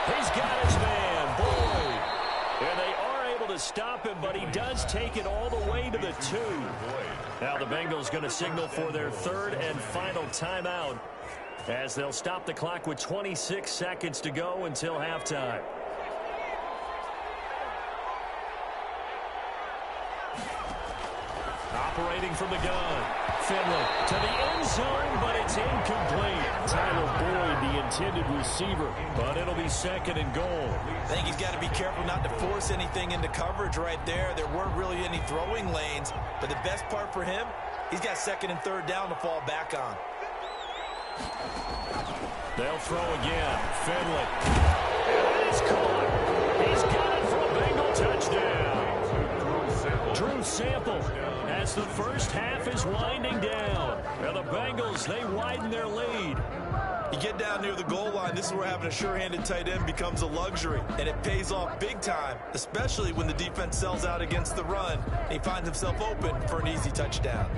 He's got his man, Boyd. And they are able to stop him, but he does take it all the way to the 2. Now the Bengals going to signal for their 3rd and final timeout as they'll stop the clock with 26 seconds to go until halftime. Operating from the gun. Finley to the end zone, but it's incomplete. Tyler Boyd, the intended receiver, but it'll be 2nd and goal. I think he's got to be careful not to force anything into coverage right there. There weren't really any throwing lanes, but the best part for him, he's got 2nd and 3rd down to fall back on. They'll throw again. Finley. And it's caught. He's got it for a Bengal touchdown. Drew Sample as the first half is winding down. Now the Bengals, they widen their lead. You get down near the goal line, this is where having a sure-handed tight end becomes a luxury, and it pays off big time, especially when the defense sells out against the run, and he finds himself open for an easy touchdown.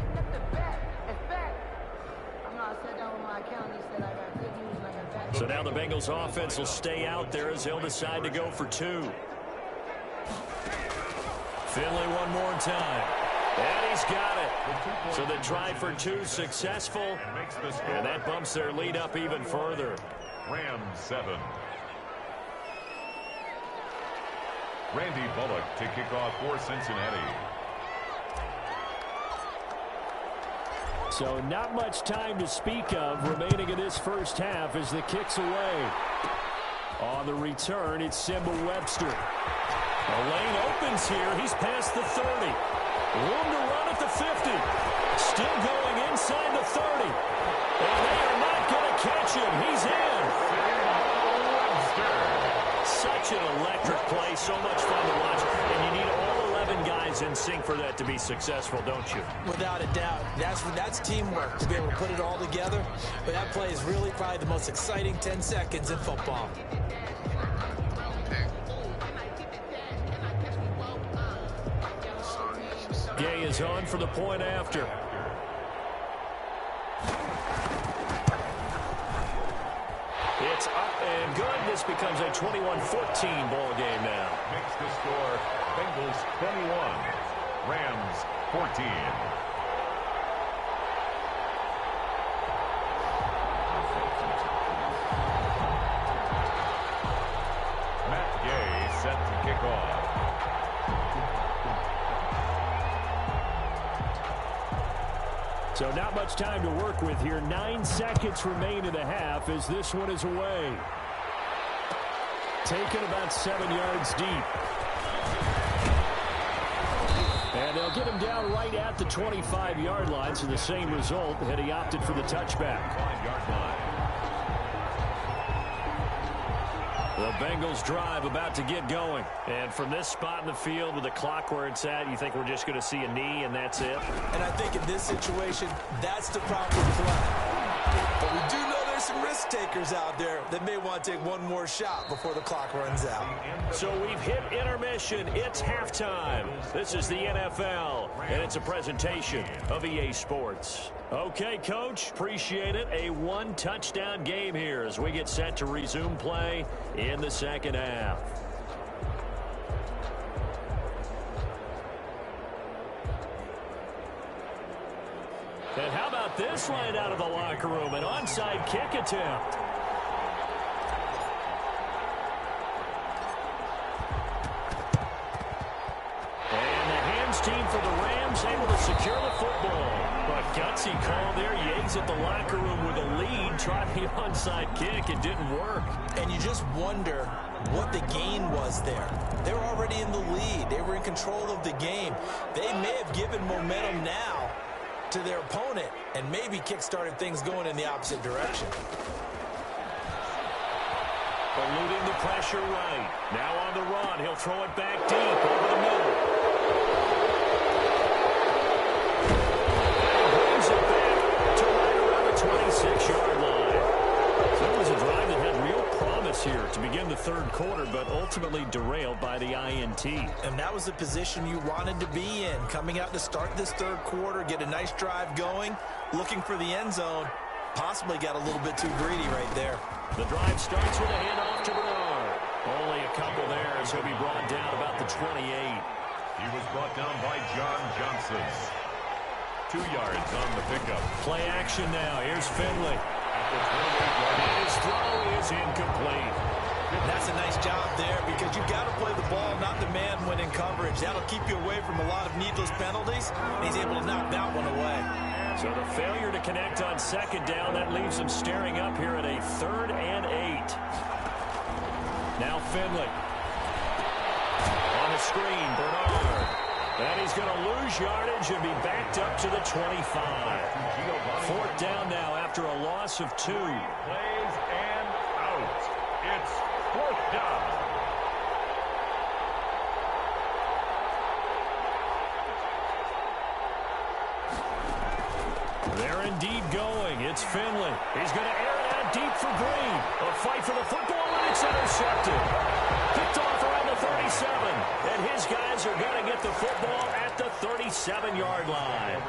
So now the Bengals offense will stay out there as they'll decide to go for 2. Finley one more time. And he's got it. So the try for 2 successful. And that bumps their lead up even further. Rams 7. Randy Bullock to kick off for Cincinnati. So not much time to speak of remaining in this first half as the kick's away. On the return, it's Simba Webster. The lane opens here. He's past the 30. Room to run at the 50. Still going inside the 30. And they are not going to catch him. He's in. Such an electric play. So much fun to watch. And you need all 11 guys in sync for that to be successful, don't you? Without a doubt. That's teamwork to be able to put it all together. But that play is really probably the most exciting 10 seconds in football. Gay is on for the point after. It's up and good. This becomes a 21-14 ball game now. Makes the score Bengals 21, Rams 14. Matt Gay set to kick off. So not much time to work with here. 9 seconds remain in the half as this one is away. Taken about 7 yards deep. And they'll get him down right at the 25-yard line. So the same result had he opted for the touchback. 5-yard line. The Bengals drive about to get going. And from this spot in the field with the clock where it's at, you think we're just going to see a knee and that's it? And I think in this situation, that's the proper play. But we do know there's some risk takers out there that may want to take one more shot before the clock runs out. So we've hit intermission. It's halftime. This is the NFL, and it's a presentation of EA Sports. Okay, Coach, appreciate it. A one-touchdown game here as we get set to resume play in the second half. And how about this line out of the locker room? An onside kick attempt. And the hands team for the Rams able to secure the football. But gutsy call there. Yates at the locker room with a lead. Tried the onside kick. It didn't work. And you just wonder what the gain was there. They were already in the lead. They were in control of the game. They may have given momentum now to their opponent and maybe kick-started things going in the opposite direction. Eluding the pressure right. Now on the run. He'll throw it back deep over the middle. And brings it back to right around the 26-yard line. So it was a drive that had real promise here to begin the third quarter, but ultimately derailed by the INT. And that was the position you wanted to be in, coming out to start this third quarter, get a nice drive going, looking for the end zone. Possibly got a little bit too greedy right there. The drive starts with a handoff to Bernard. Only a couple there as he'll be brought down about the 28. He was brought down by John Johnson. 2 yards on the pickup. Play action now. Here's Finley. At the 28-yard line. His throw is incomplete. That's a nice job there because you've got to play the ball, not the man when in coverage. That'll keep you away from a lot of needless penalties, and he's able to knock that one away. So the failure to connect on second down, that leaves him staring up here at a 3rd and 8. Now Finley. On the screen, Bernard. And he's going to lose yardage and be backed up to the 25. 4th down now after a loss of 2. Plays and out. It's 4th down. They're indeed going. It's Finley. He's going to air it out deep for Green. A fight for the football, and it's intercepted. Picked off around the 37. And his guys are going to get the football at the 37-yard line.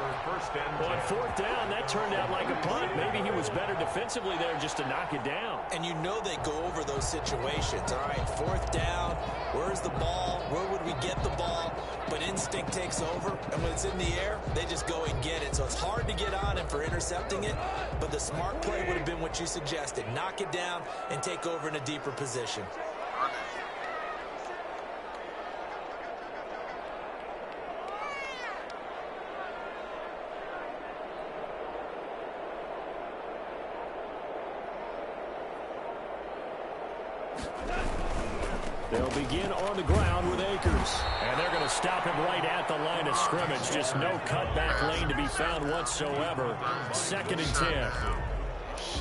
On 4th down, that turned out like a punt. Maybe he was better defensively there just to knock it down. And you know they go over those situations. All right, 4th down. Where's the ball? Where would we get the ball? But instinct takes over, and when it's in the air, they just go and get it. So it's hard to get on him for intercepting it, but the smart play would have been what you suggested. Knock it down and take over in a deeper position. They'll begin on the ground with Akers. And they're going to stop him right at the line of scrimmage. Just no cutback lane to be found whatsoever. 2nd and 10.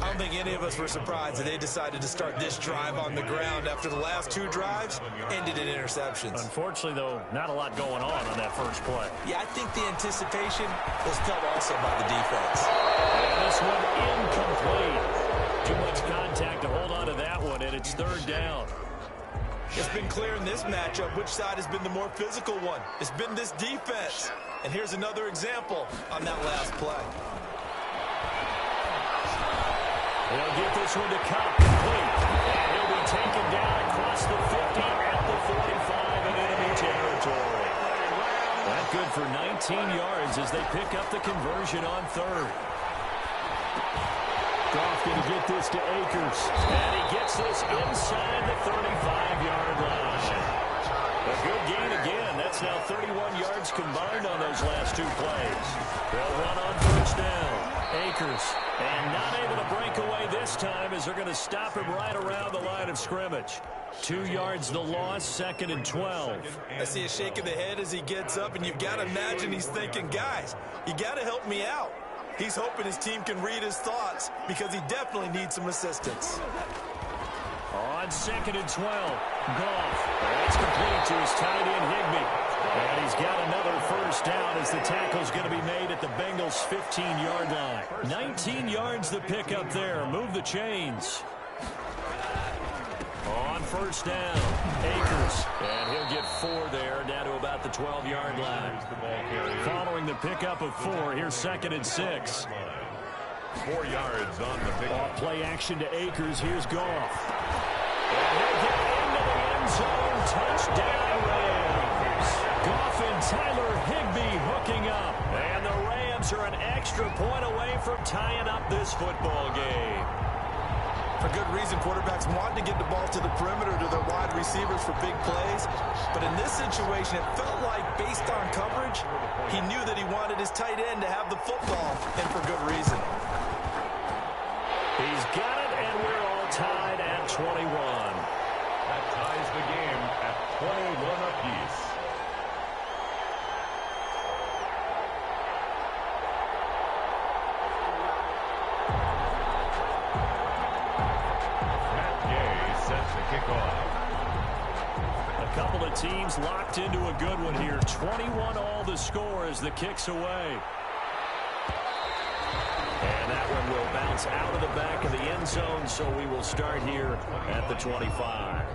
I don't think any of us were surprised that they decided to start this drive on the ground after the last 2 drives ended in interceptions. Unfortunately, though, not a lot going on that first play. Yeah, I think the anticipation was felt also by the defense. And this one incomplete. Too much contact to hold on to that one, and it's 3rd down. It's been clear in this matchup which side has been the more physical one. It's been this defense. And here's another example on that last play. They'll get this one to Cup, complete. And he'll be taken down across the 50 at the 45 in enemy territory. That good for 19 yards as they pick up the conversion on third. Goff going to get this to Akers. And he gets this inside the 35-yard line. A good gain again. That's now 31 yards combined on those last two plays. They'll run on first down. Akers. And not able to break away this time as they're going to stop him right around the line of scrimmage. 2 yards the loss, 2nd and 12. I see a shake of the head as he gets up, and you've got to imagine he's thinking, guys, you got to help me out. He's hoping his team can read his thoughts because he definitely needs some assistance. On 2nd and 12, Goff. That's complete to his tight end, Higbee. And he's got another first down as the tackle's going to be made at the Bengals' 15-yard line. 19 yards the pickup there. Move the chains. On first down, Akers. And he'll get 4 there, down to about the 12-yard line. Following the pickup of 4, here's 2nd and 6. 4 yards on the pickup. Off play action to Akers. Here's Goff. And he'll get into the end zone. Touchdown, Rams. Goff and Tyler Higbee hooking up. And the Rams are an extra point away from tying up this football game. For good reason, quarterbacks want to get the ball to the perimeter to their wide receivers for big plays. But in this situation, it felt like, based on coverage, he knew that he wanted his tight end to have the football, and for good reason. He's got it, and we're all tied at 21. That ties the game at 21 apiece. A couple of teams locked into a good one here. 21 all the score as the kick's away. And that one will bounce out of the back of the end zone, so we will start here at the 25.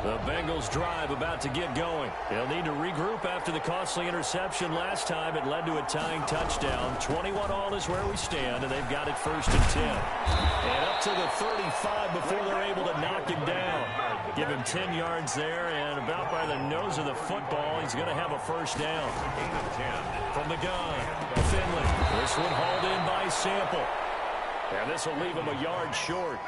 The Bengals drive about to get going. They'll need to regroup after the costly interception last time. It led to a tying touchdown. 21 all is where we stand, and they've got it 1st and 10. And up to the 35 before they're able to knock him down. Give him 10 yards there, and about by the nose of the football, he's going to have a first down. From the gun, Finley. This one hauled in by Sample. And this will leave him a yard short.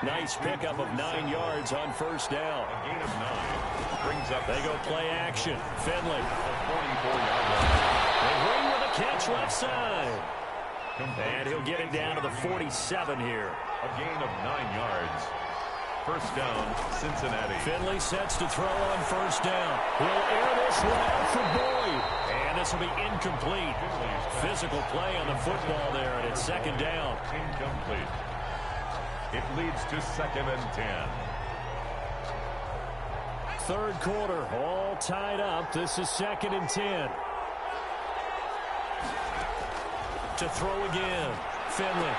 Nice pickup of 9 yards on first down. A gain of 9 brings up. They go play action. Finley. 44-yard line. They ring with a catch left side. And he'll get it down to the 47 here. A gain of 9 yards. First down, Cincinnati. Finley sets to throw on first down. He'll air this one out for Boyd. And this will be incomplete. Physical play on the football there, and it's 2nd down. Incomplete. It leads to 2nd and 10. 3rd quarter, all tied up. This is 2nd and 10. To throw again, Finley.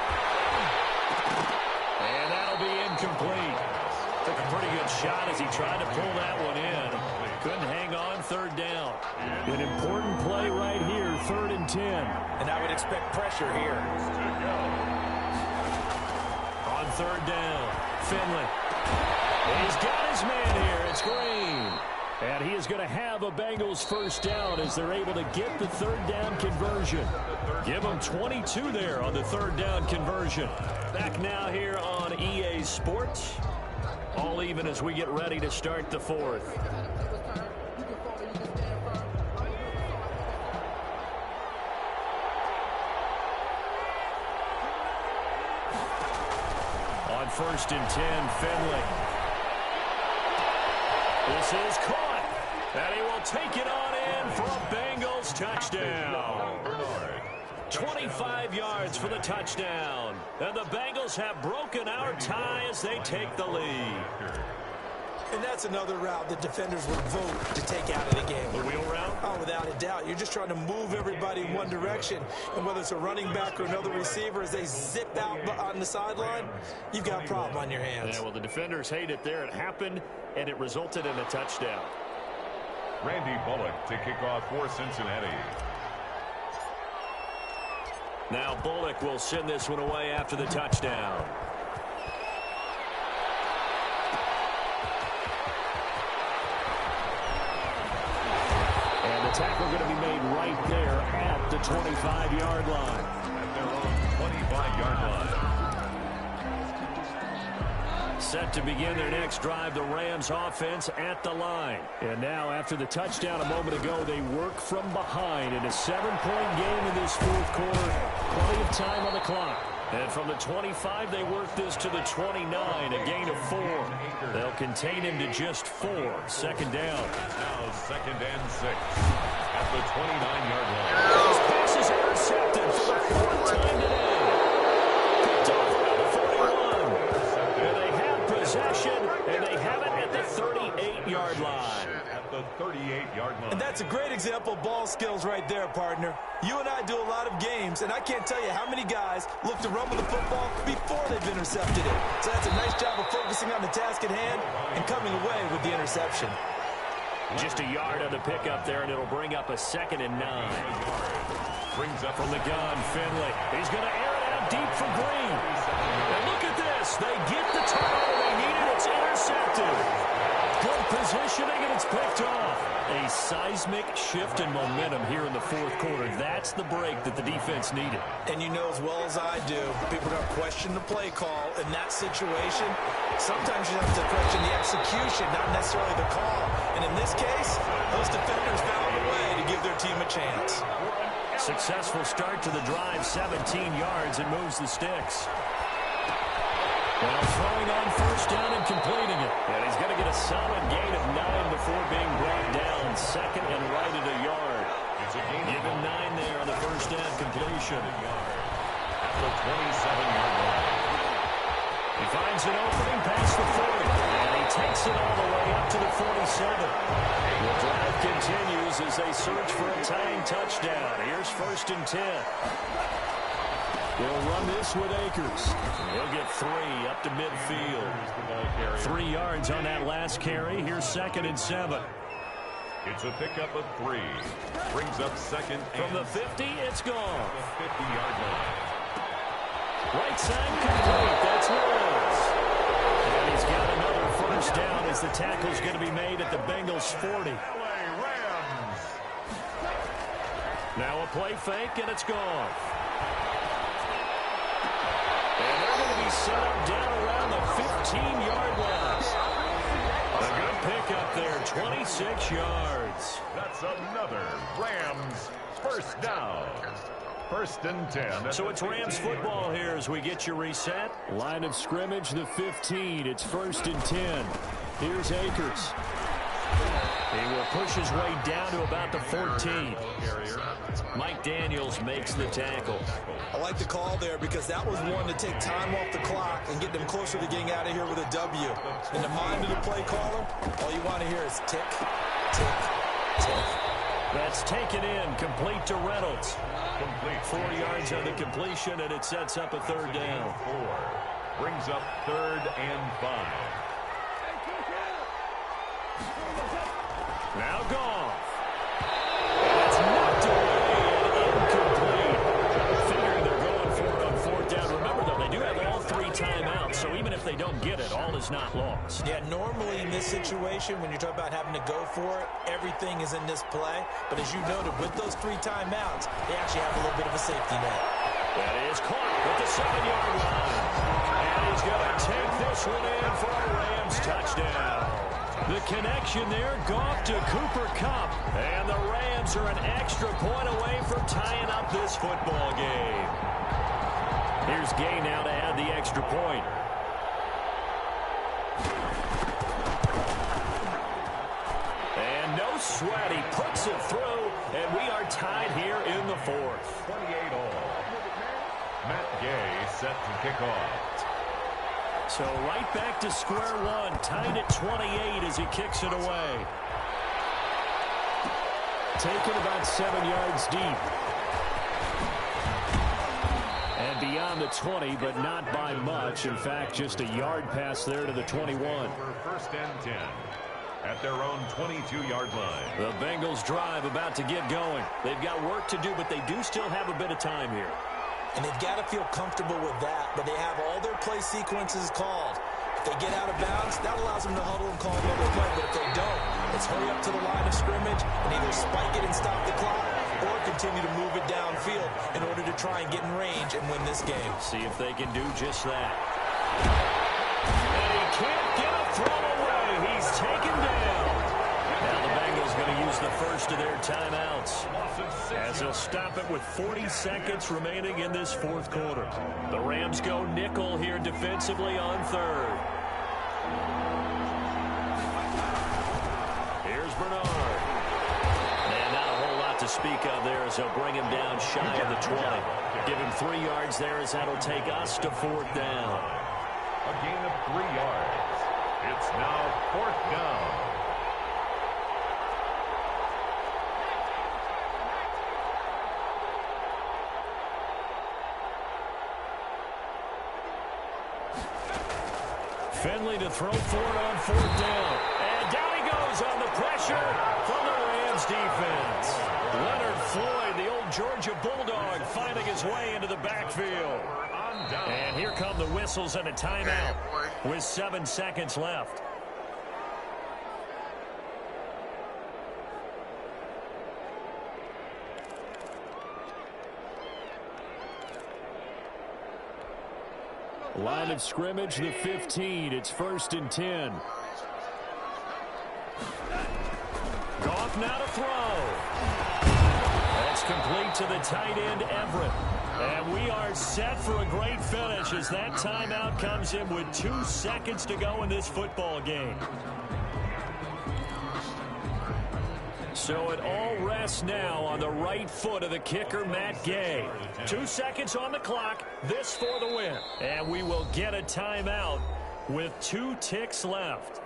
And that'll be incomplete. Took a pretty good shot as he tried to pull that one in. Couldn't hang on, 3rd down. An important play right here, 3rd and 10. And I would expect pressure here. On 3rd down, Finley. He's got his man here. It's Green. And he is going to have a Bengals first down as they're able to get the 3rd down conversion. Give them 22 there on the 3rd down conversion. Back now here on EA Sports. All even as we get ready to start the 4th. On 1st and 10, Finley. This is caught. And he will take it on in for a Bengals touchdown. 25 yards for the touchdown. And the Bengals have broken our tie as they take the lead. And that's another route that defenders would vote to take out of the game. The wheel route? Oh, without a doubt. lot. You're just trying to move everybody in one direction. And whether it's a running back or another receiver, as they zip out on the sideline, you've got a problem on your hands. Yeah, well, the defenders hate it there. It happened, and it resulted in a touchdown. Randy Bullock to kick off for Cincinnati. Now Bullock will send this one away after the touchdown. And the tackle going to be made right there at the 25-yard line. At their own 25-yard line. Set to begin their next drive, the Rams offense at the line. And now after the touchdown a moment ago, they work from behind in a 7-point game in this fourth quarter. Plenty of time on the clock. And from the 25, they work this to the 29, a gain of 4. They'll contain him to just 4. Second down. Now second and 6 at the 29-yard line. This pass is intercepted for the fourth time today. Picked off around the 41. And they have possession, and they have it at the 38-yard line. At the 38-yard line. And that's a great example of ball skills right there, partner. You and I do a lot of games, and I can't tell you how many guys look to run with the football before they've intercepted it. So that's a nice job of focusing on the task at hand and coming away with the interception. Just a yard on the pickup there, and it'll bring up a 2nd and 9. Brings up From the gun, Finley. He's going to air it out deep for Green. And look at this. They get the turnover they needed. It's intercepted. Good positioning, and it's picked off. A seismic shift in momentum here in the fourth quarter. That's the break that the defense needed. And you know as well as I do, people are going to question the play call in that situation. Sometimes you have to question the execution, not necessarily the call. And in this case, those defenders found a way to give their team a chance. Successful start to the drive, 17 yards, and moves the sticks. Now throwing on first down and completing it. And he's going to get a solid gain of 9 before being brought down. Second and right at a yard. Give him 9 there on the first down completion. at the 27-yard line. He finds an opening past the 40. And he takes it all the way up to the 47. The drive continues as they search for a tying touchdown. Here's 1st and 10. They'll run this with Akers. He'll get 3 up to midfield. 3 yards on that last carry. Here's 2nd and 7. It's a pickup of 3. Brings up 2nd. From the 50, it's gone. The 50-yard line. Right side complete. That's Wills. And he's got another first down as the tackle's going to be made at the Bengals' 40. Rams. Now a play fake, and it's gone. And they're going to be set up down around the 15-yard line. A good pickup there, 26 yards. That's another Rams first down. 1st and 10. So it's Rams football here as we get you reset. Line of scrimmage, the 15. It's 1st and 10. Here's Akers. He will push his way down to about the 14. Mike Daniels makes the tackle. I like the call there because that was one to take time off the clock and get them closer to getting out of here with a W. In the mind of the play caller, all you want to hear is tick, tick, tick. That's taken in, complete to Reynolds. Complete. 4 yards on the completion, and it sets up a 3rd down. 4. Brings up 3rd and 5. Now Goff. It's knocked away and incomplete. Figuring they're going for it on 4th down. Remember, though, they do have all 3 timeouts, so even if they don't get it, all is not lost. Yeah, normally in this situation, when you're talking about having to go for it, everything is in this play. But as you noted, with those 3 timeouts, they actually have a little bit of a safety net. That is caught at the 7-yard line. And he's going to take this one in for a Rams touchdown. The connection there, Goff to Cooper Kupp. And the Rams are an extra point away from tying up this football game. Here's Gay now to add the extra point. And no sweat, he puts it through, and we are tied here in the 4th. 28 all. Matt Gay set to kick off. So right back to square one, tied at 28 as he kicks it away. Taken about 7 yards deep. And beyond the 20, but not by much. In fact, just a yard pass there to the 21. First and 10 at their own 22-yard line. The Bengals drive about to get going. They've got work to do, but they do still have a bit of time here. And they've got to feel comfortable with that, but they have all their play sequences called. If they get out of bounds, that allows them to huddle and call another play. But if they don't, let's hurry up to the line of scrimmage and either spike it and stop the clock or continue to move it downfield in order to try and get in range and win this game. See if they can do just that. And he can't get a throw away. He's taken down. Now the Bengals going to use the first of their timeouts as they'll stop it with 40 seconds remaining in this fourth quarter. The Rams go nickel here defensively on third. Here's Bernard. And not a whole lot to speak of there as they'll bring him down shy of the 20. Give him 3 yards there as that'll take us to fourth down. A gain of 3 yards. It's now fourth down. Finley to throw for it on fourth down. And down he goes on the pressure from the Rams defense. Leonard Floyd, the old Georgia Bulldog, finding his way into the backfield. And here come the whistles and a timeout with 7 seconds left. Line of scrimmage, the 15. It's 1st and 10. Goff now to throw. That's complete to the tight end, Everett. And we are set for a great finish as that timeout comes in with 2 seconds to go in this football game. So it all rests now on the right foot of the kicker, Matt Gay. 2 seconds on the clock. This for the win. And we will get a timeout with 2 ticks left.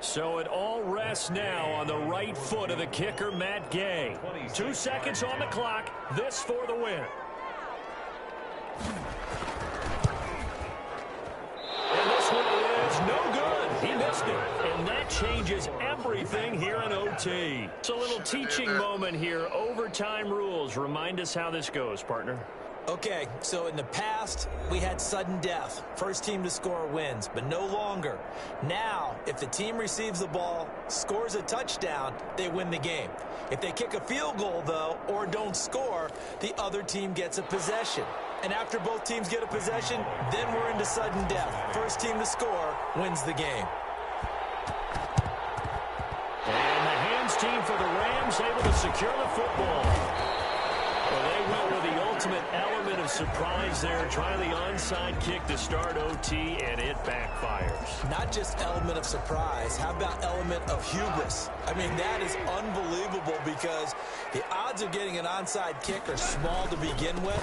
So it all rests now on the right foot of the kicker, Matt Gay. 2 seconds on the clock. This for the win. And this one is no good. He missed it. And that changes everything here in OT. It's a little teaching moment here. Overtime rules. Remind us how this goes, partner. Okay, so in the past, we had sudden death. First team to score wins, but no longer. Now, if the team receives the ball, scores a touchdown, they win the game. If they kick a field goal, though, or don't score, the other team gets a possession. And after both teams get a possession, then we're into sudden death. First team to score wins the game. And the hands team for the Rams able to secure the football. Well, they went with the ultimate element of surprise there, trying the onside kick to start OT, and it backfires. Not just element of surprise, how about element of hubris? I mean, that is unbelievable because the odds of getting an onside kick are small to begin with,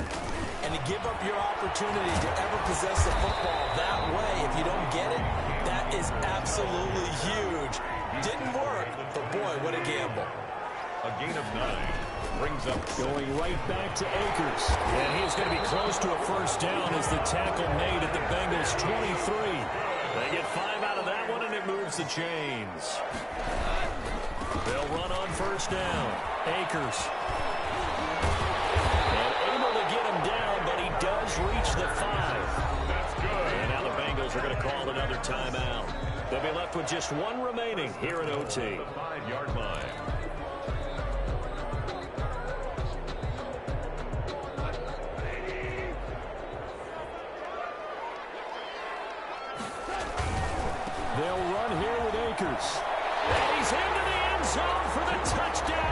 and to give up your opportunity to ever possess the football that way, if you don't get it, that is absolutely huge. Didn't work, but boy, what a gamble. A gain of 9 brings up going right back to Akers. And he's going to be close to a first down as the tackle made at the Bengals 23. They get 5 out of that one, and it moves the chains. They'll run on first down. Akers. And able to get him down, but he does reach the 5. That's good. And now the Bengals are going to call another timeout. They'll be left with just 1 remaining here in OT. The 5-yard line. They'll run here with Akers. And he's into the end zone for the touchdown.